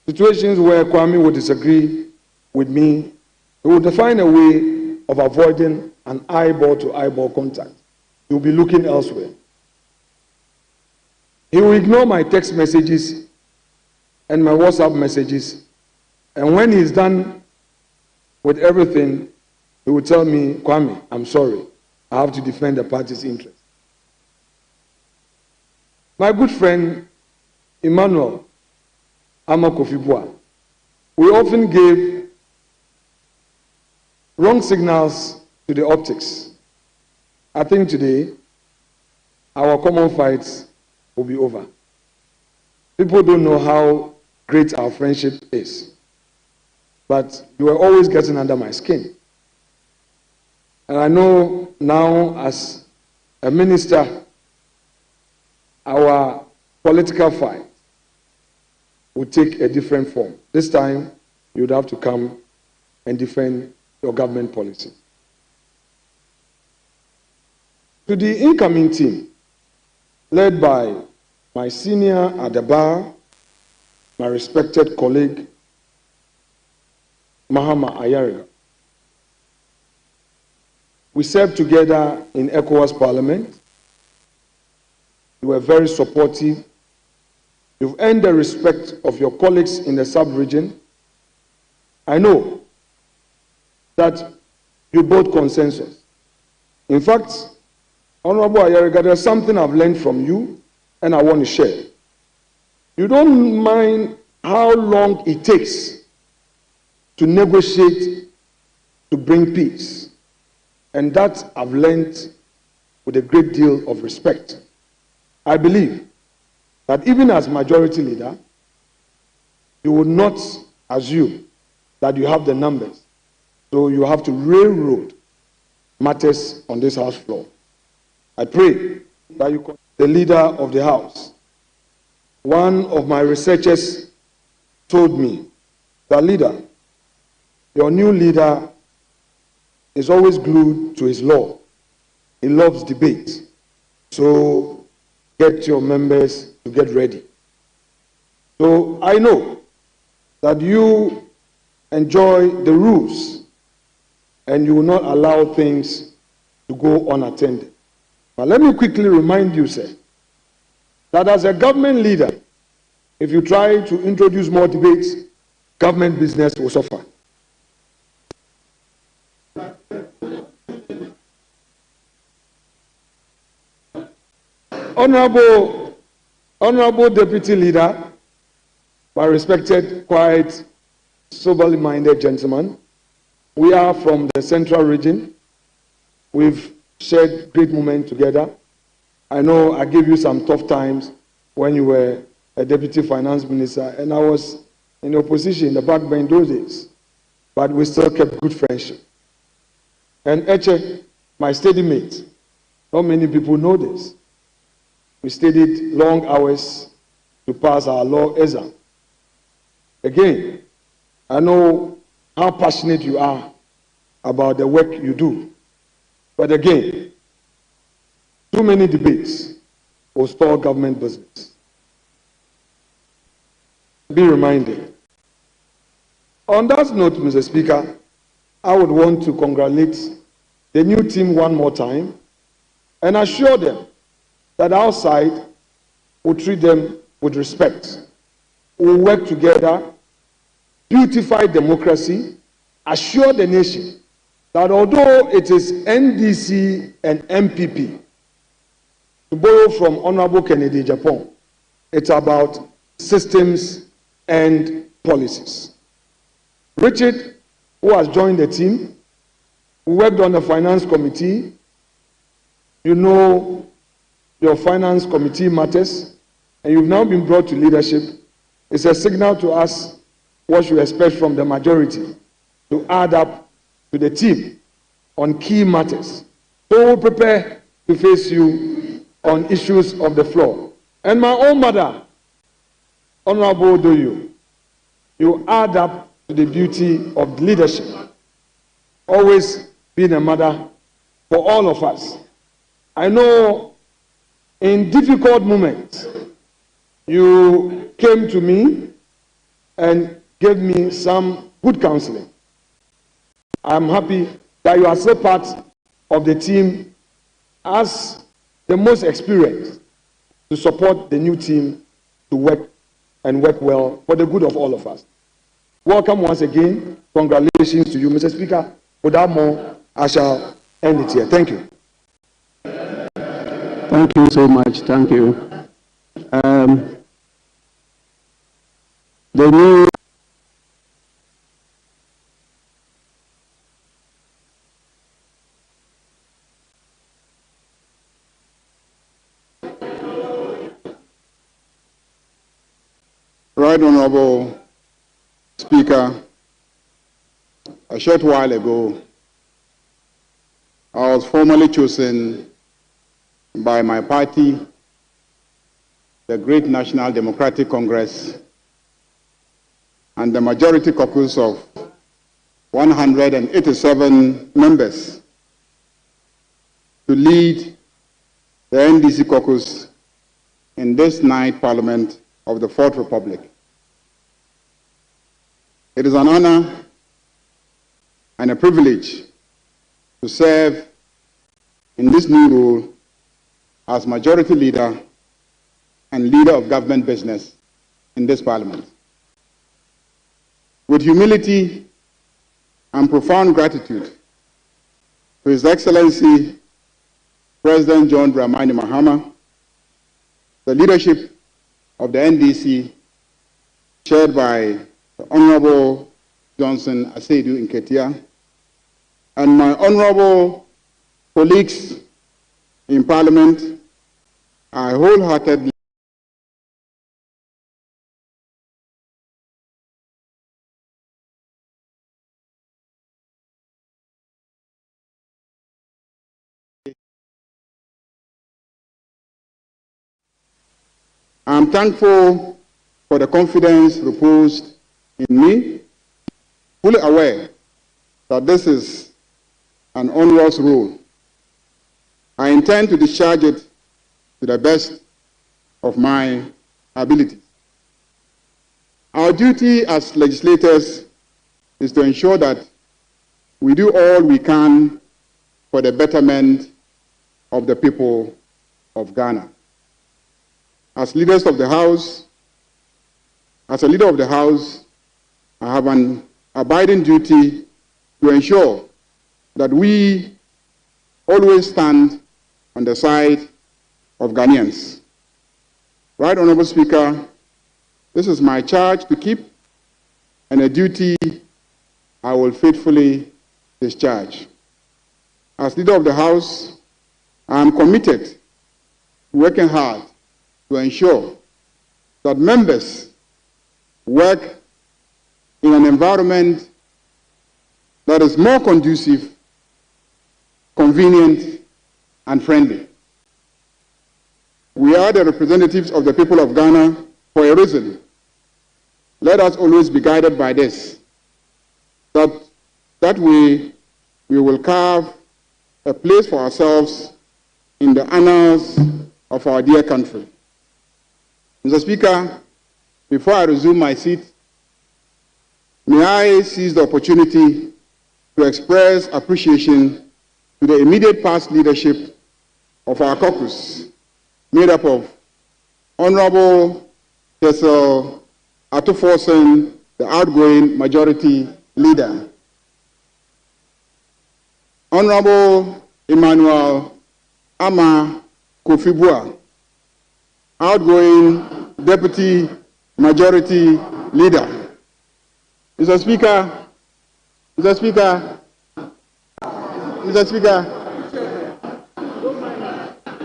Speaker 17: situations where Kwame would disagree with me, he would find a way of avoiding an eyeball-to-eyeball contact. He will be looking elsewhere. He will ignore my text messages and my WhatsApp messages, and when he's done with everything, he will tell me, Kwame, I'm sorry, I have to defend the party's interest. My good friend, Emmanuel Amakofibua, we often gave wrong signals to the optics. I think today, our common fights will be over. People don't know how great our friendship is, but you are always getting under my skin. And I know now, as a minister, our political fight will take a different form. This time, you would have to come and defend your government policy. To the incoming team, led by my senior at the bar, my respected colleague, Mahama Ayariga. We served together in ECOWAS Parliament. You were very supportive. You've earned the respect of your colleagues in the sub-region. I know that you both consensus. In fact, Honorable Ayariga, there's something I've learned from you, and I want to share. You don't mind how long it takes to negotiate to bring peace. And that I've learned with a great deal of respect. I believe that even as majority leader, you would not assume that you have the numbers. So you have to railroad matters on this House floor. I pray that you continue the leader of the House. One of my researchers told me that, leader, your new leader is always glued to his law. He loves debate. So get your members to get ready. So I know that you enjoy the rules and you will not allow things to go unattended. But let me quickly remind you, sir, that as a government leader, if you try to introduce more debates, government business will suffer. Honorable Deputy Leader, my respected, quite soberly minded gentleman, we are from the Central Region. We've shared great moments together. I know I gave you some tough times when you were a Deputy Finance Minister, and I was in opposition in the backbench those days, but we still kept good friendship. And Eche, my steady mate, not many people know this. We studied long hours to pass our law exam. Again, I know how passionate you are about the work you do. But again, too many debates will spoil government business. Be reminded. On that note, Mr. Speaker, I would want to congratulate the new team one more time and assure them that our side will treat them with respect. We'll work together, beautify democracy, assure the nation that although it is NDC and MPP, to borrow from Honorable Kennedy Japan, it's about systems and policies. Richard, who has joined the team, who worked on the finance committee, you know your finance committee matters, and you've now been brought to leadership. It's a signal to us what you expect from the majority to add up to the team on key matters. So we'll prepare to face you on issues of the floor. And my own mother, Honorable Doyo, you add up to the beauty of leadership. Always being a mother for all of us. I know in difficult moments, you came to me and gave me some good counseling. I'm happy that you are still part of the team as the most experienced to support the new team to work and work well for the good of all of us. Welcome once again. Congratulations to you, Mr. Speaker. Without more, I shall end it here. Thank you.
Speaker 18: Thank you so much. Thank you. The new
Speaker 19: Right Honorable Speaker, a short while ago, I was formally chosen by my party, the Great National Democratic Congress, and the majority caucus of 187 members to lead the NDC caucus in this ninth Parliament of the Fourth Republic. It is an honor and a privilege to serve in this new role as Majority Leader and Leader of Government Business in this Parliament. With humility and profound gratitude to His Excellency President John Dramani Mahama, the leadership of the NDC, chaired by the Honorable Johnson Asiedu Nketia, and my honorable colleagues in Parliament, I wholeheartedly I am thankful for the confidence reposed in me, fully aware that this is an onerous role. I intend to discharge it to the best of my ability. Our duty as legislators is to ensure that we do all we can for the betterment of the people of Ghana. As leaders of the House, as a leader of the House, I have an abiding duty to ensure that we always stand on the side of Ghanaians. Right, Honorable Speaker, this is my charge to keep and a duty I will faithfully discharge. As leader of the House, I am committed to working hard to ensure that members work in an environment that is more conducive, convenient, and friendly. We are the representatives of the people of Ghana for a reason. Let us always be guided by this, that way we will carve a place for ourselves in the annals of our dear country. Mr. Speaker, before I resume my seat, may I seize the opportunity to express appreciation to the immediate past leadership of our caucus, made up of Honorable Tessel Atuforsen, the outgoing majority leader, Honorable Emmanuel Ama Kofibua, outgoing deputy majority leader. Mr. Speaker, Mr. Speaker, Mr. Speaker,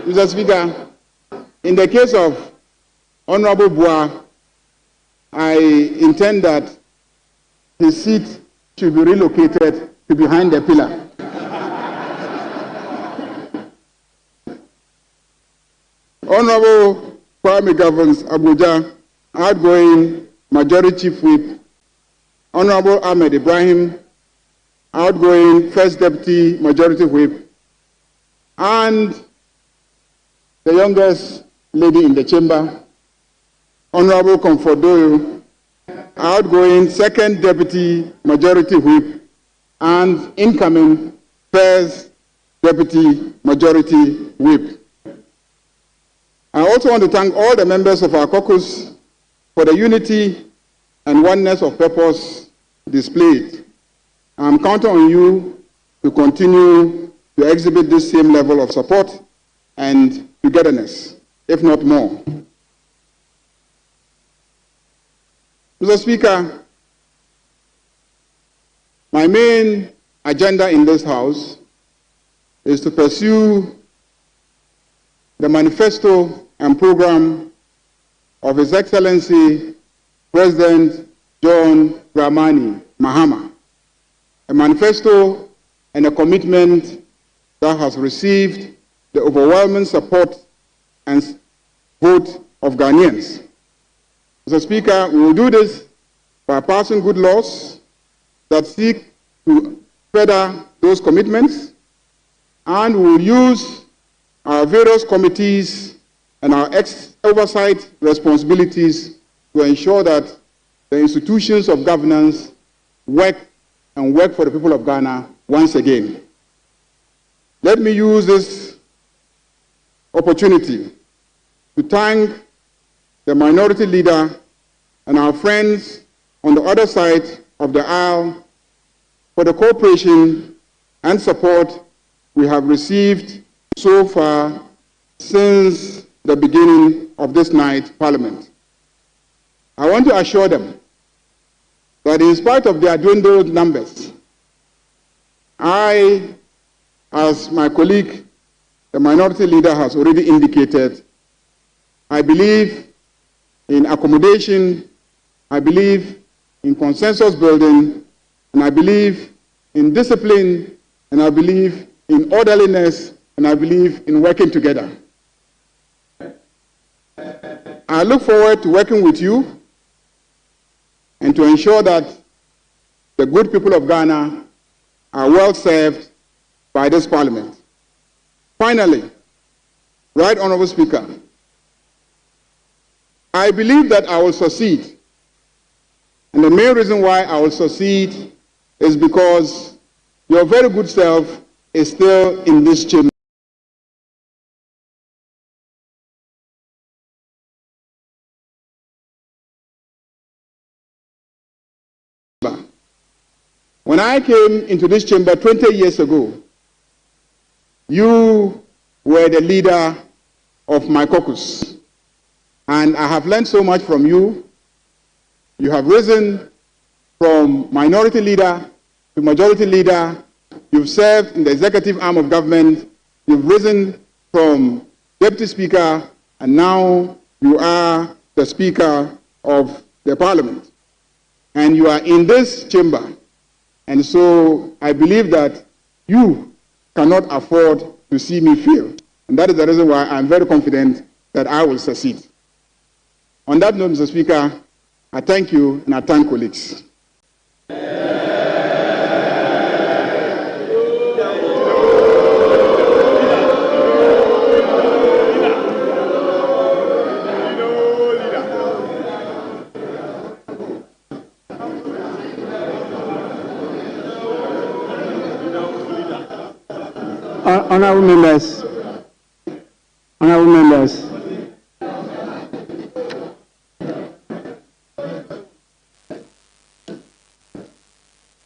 Speaker 19: Mr. Speaker, in the case of Honorable Bua, I intend that his seat should be relocated to behind the pillar. Honorable Kwame Governs Abuja, outgoing Majority Chief Whip, Honorable Ahmed Ibrahim, outgoing First Deputy Majority Whip, and the youngest lady in the chamber, Honorable Comfordoyo, outgoing Second Deputy Majority Whip, and incoming First Deputy Majority Whip. I also want to thank all the members of our caucus for the unity and oneness of purpose displayed. I'm counting on you to continue to exhibit this same level of support and togetherness, if not more. Mr. Speaker, my main agenda in this House is to pursue the manifesto and program of His Excellency President John Dramani Mahama, a manifesto and a commitment that has received the overwhelming support and vote of Ghanaians. Mr. Speaker, we will do this by passing good laws that seek to further those commitments, and we will use our various committees and our oversight responsibilities to ensure that the institutions of governance work for the people of Ghana once again. Let me use this opportunity to thank the minority leader and our friends on the other side of the aisle for the cooperation and support we have received so far since the beginning of this night's Parliament. I want to assure them that in spite of their dwindled numbers, I, as my colleague, the minority leader, has already indicated, I believe in accommodation, I believe in consensus building, and I believe in discipline, and I believe in orderliness, and I believe in working together. I I look forward to working with you and to ensure that the good people of Ghana are well served by this Parliament. Finally, Right Honorable Speaker, I believe that I will succeed. And the main reason why I will succeed is because your very good self is still in this chamber. When I came into this chamber 20 years ago, you were the leader of my caucus. And I have learned so much from you. You have risen from minority leader to majority leader. You've served in the executive arm of government. You've risen from deputy speaker, and now you are the speaker of the parliament. And you are in this chamber. And so I believe that you cannot afford to see me fail. And that is the reason why I'm very confident that I will succeed. On that note, Mr. Speaker, I thank you and I thank colleagues.
Speaker 18: Honorable members,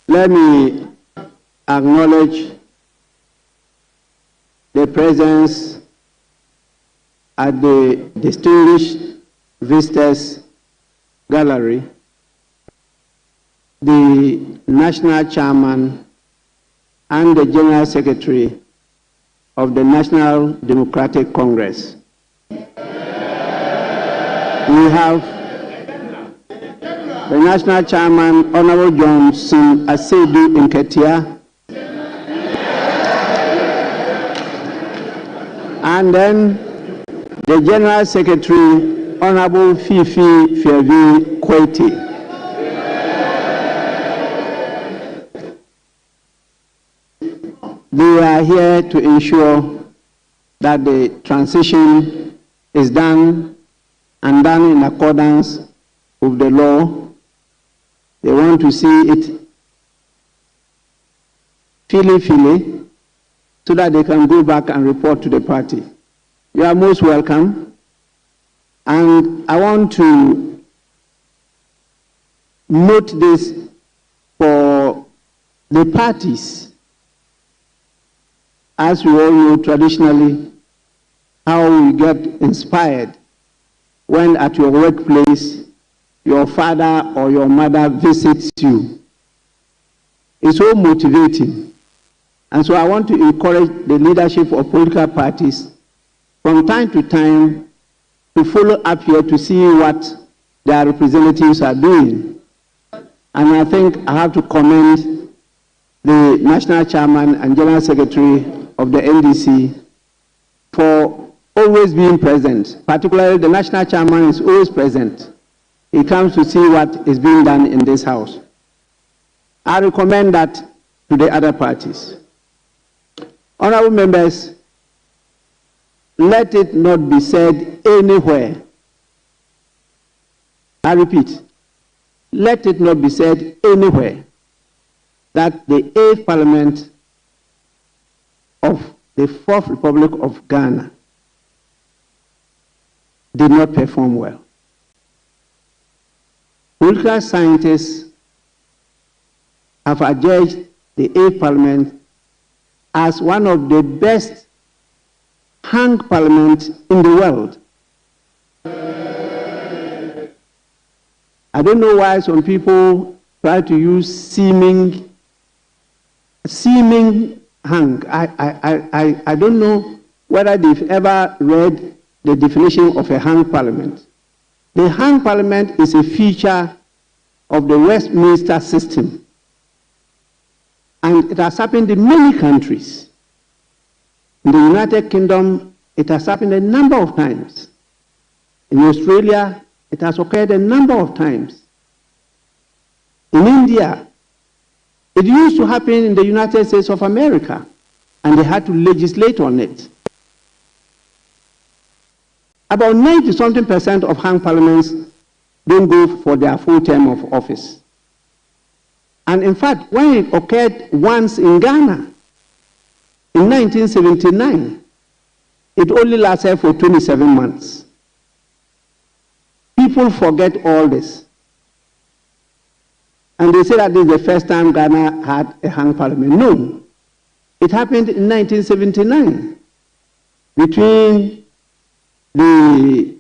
Speaker 18: let me acknowledge the presence at the distinguished visitors gallery, the national chairman and the general secretary of the National Democratic Congress. We have the national chairman, Honorable Johnson Asedu Nketia, and then the general secretary, Honorable Fifi Fiavi Kweti. They are here to ensure that the transition is done and done in accordance with the law. They want to see it fili, so that they can go back and report to the party. You are most welcome. And I want to note this for the parties. As we all know traditionally, how we get inspired when at your workplace, your father or your mother visits you. It's so motivating. And so I want to encourage the leadership of political parties from time to time to follow up here to see what their representatives are doing. And I think I have to commend the national chairman and general secretary of the NDC for always being present. Particularly the national chairman is always present. He comes to see what is being done in this house. I recommend that to the other parties. Honorable members, let it not be said anywhere. I repeat, let it not be said anywhere that the 8th Parliament of the 4th Republic of Ghana did not perform well. Political scientists have adjudged the 8th Parliament as one of the best hung parliaments in the world. I don't know why some people try to use seeming hung. I don't know whether they've ever read the definition of a hung parliament. The hung parliament is a feature of the Westminster system. And it has happened in many countries. In the United Kingdom, it has happened a number of times. In Australia, it has occurred a number of times. In India, it used to happen in the United States of America, and they had to legislate on it. About 90-something% of hung parliaments don't go for their full term of office. And in fact, when it occurred once in Ghana, in 1979, it only lasted for 27 months. People forget all this. And they say that this is the first time Ghana had a hung parliament. No. It happened in 1979 between the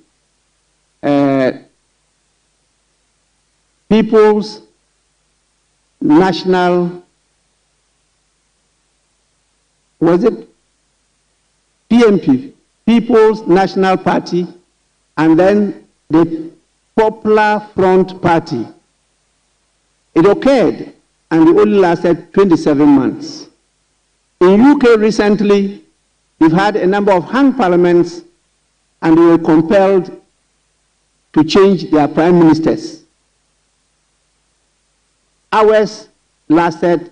Speaker 18: People's National, was it PNP, People's National Party, and then the Popular Front Party. It occurred, and it only lasted 27 months. In UK recently, we've had a number of hung parliaments, and they were compelled to change their prime ministers. Ours lasted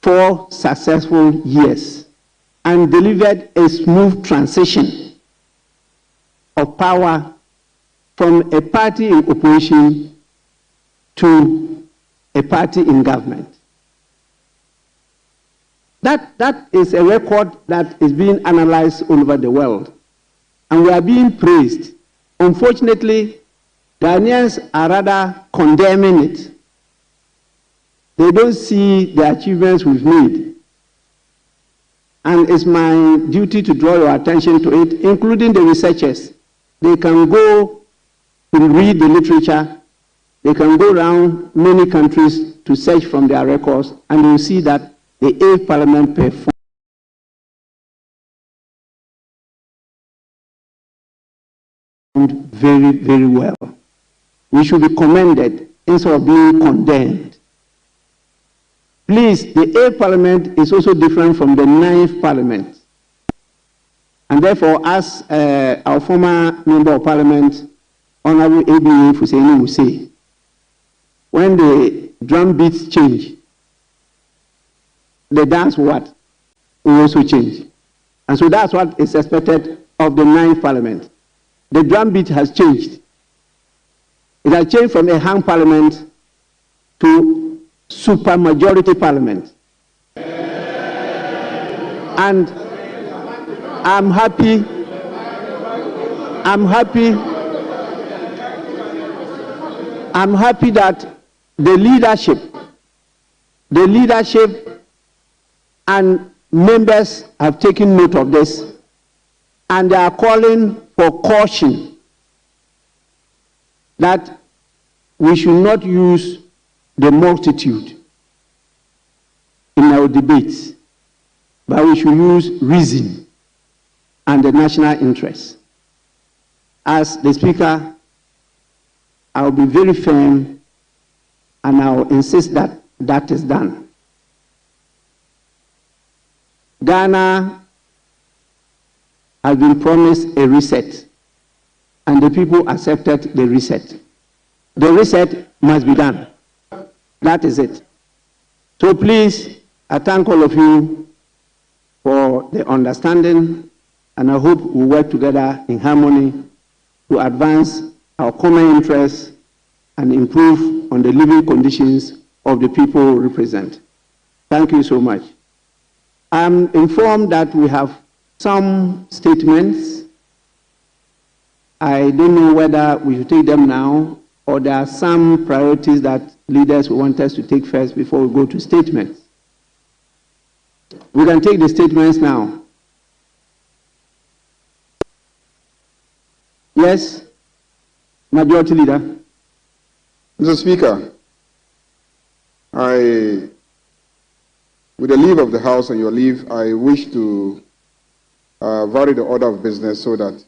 Speaker 18: 4 successful years and delivered a smooth transition of power from a party in opposition to a party in government. That is a record that is being analyzed all over the world, and we are being praised. Unfortunately, Ghanaians are rather condemning it. They don't see the achievements we've made. And it's my duty to draw your attention to it, including the researchers. They can go to read the literature. They can go around many countries to search from their records, and you'll see that the 8th Parliament performed very, very well. We should be commended instead of being condemned. Please, the 8th Parliament is also different from the 9th Parliament. And therefore, as our former Member of Parliament, Honorable ABA Fuseini, will say, when the drum beats change, the dance what will also change. And so that's what is expected of the 9th Parliament. The drum beat has changed. It has changed from a hung parliament to supermajority parliament. And I'm happy that the leadership and members have taken note of this, and they are calling for caution that we should not use the multitude in our debates, but we should use reason and the national interest. As the Speaker, I will be very firm, and I will insist that that is done. Ghana has been promised a reset, and the people accepted the reset. The reset must be done. That is it. So please, I thank all of you for the understanding, and I hope we work together in harmony to advance our common interests and improve on the living conditions of the people we represent. Thank you so much. I'm informed that we have some statements. I don't know whether we should take them now, or there are some priorities that leaders want us to take first before we go to statements. We can take the statements now. Yes, Majority Leader.
Speaker 19: Mr. Speaker, with the leave of the House and your leave, I wish to vary the order of business so that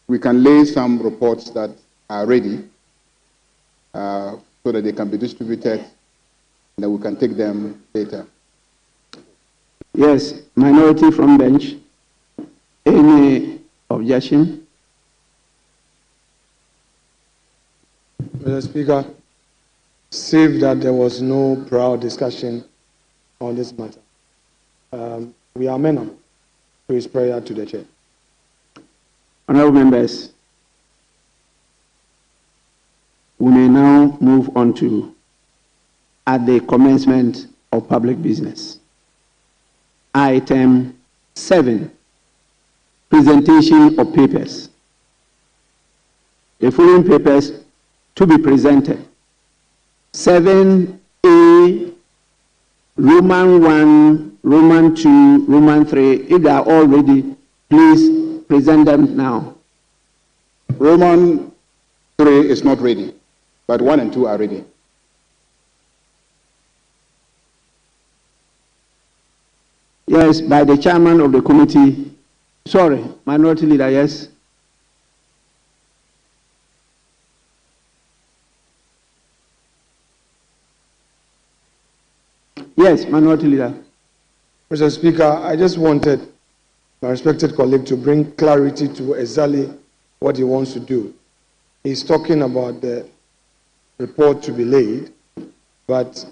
Speaker 19: we can lay some reports that are ready so that they can be distributed and that we can take them later.
Speaker 18: Yes, minority from bench. Any objection?
Speaker 17: Mr. Speaker, save that there was no prior discussion on this matter. We are amenable to his prayer to the chair.
Speaker 18: Honorable members, we may now move on to at the commencement of public business. Item 7, presentation of papers. The following papers to be presented: 7A, Roman 1, Roman 2, Roman 3. If they are all ready, please present them now.
Speaker 19: Roman 3 is not ready, but 1 and 2 are ready.
Speaker 18: Yes, by the chairman of the committee. Sorry, minority leader, yes. Yes, minority leader.
Speaker 17: Mr. Speaker, I just wanted my respected colleague to bring clarity to exactly what he wants to do. He's talking about the report to be laid, but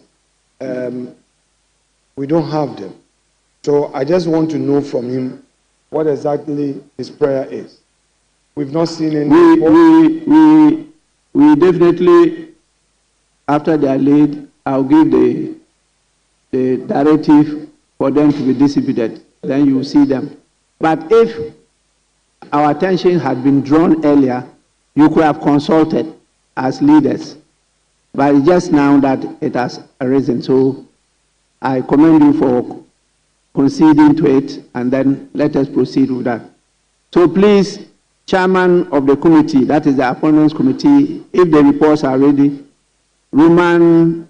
Speaker 17: we don't have them. So I just want to know from him what exactly his prayer is. We've not seen any.
Speaker 18: We definitely, after they are laid, I'll give the directive for them to be distributed. Then you will see them. But if our attention had been drawn earlier, you could have consulted as leaders. But it's just now that it has arisen. So I commend you for conceding to it, and then let us proceed with that. So please, chairman of the committee, that is the appointments committee, if the reports are ready, Roman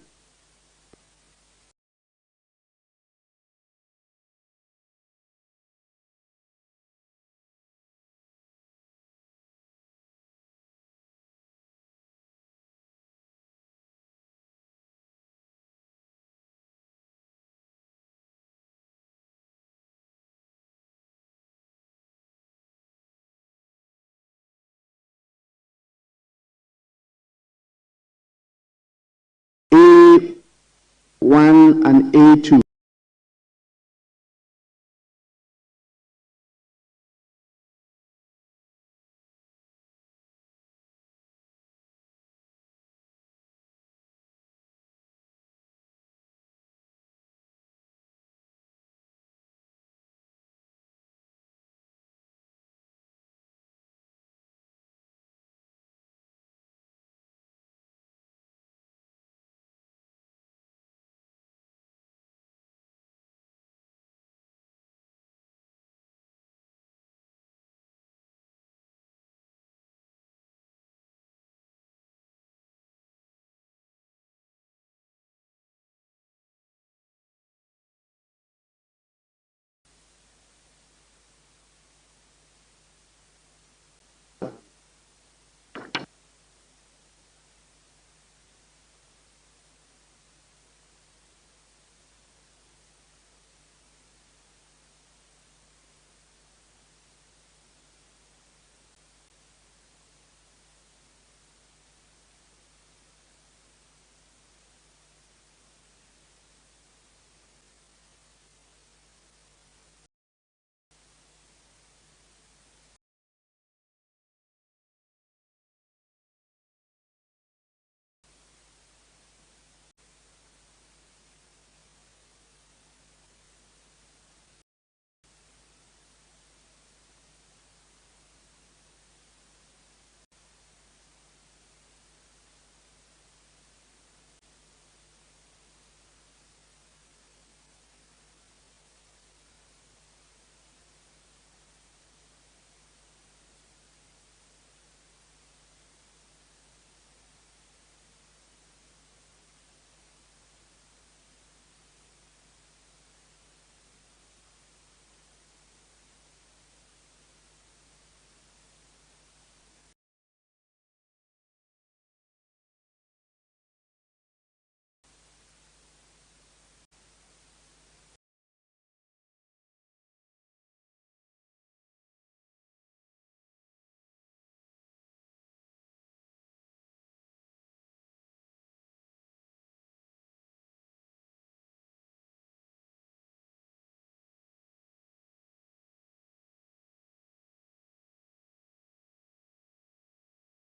Speaker 18: A1 and A2.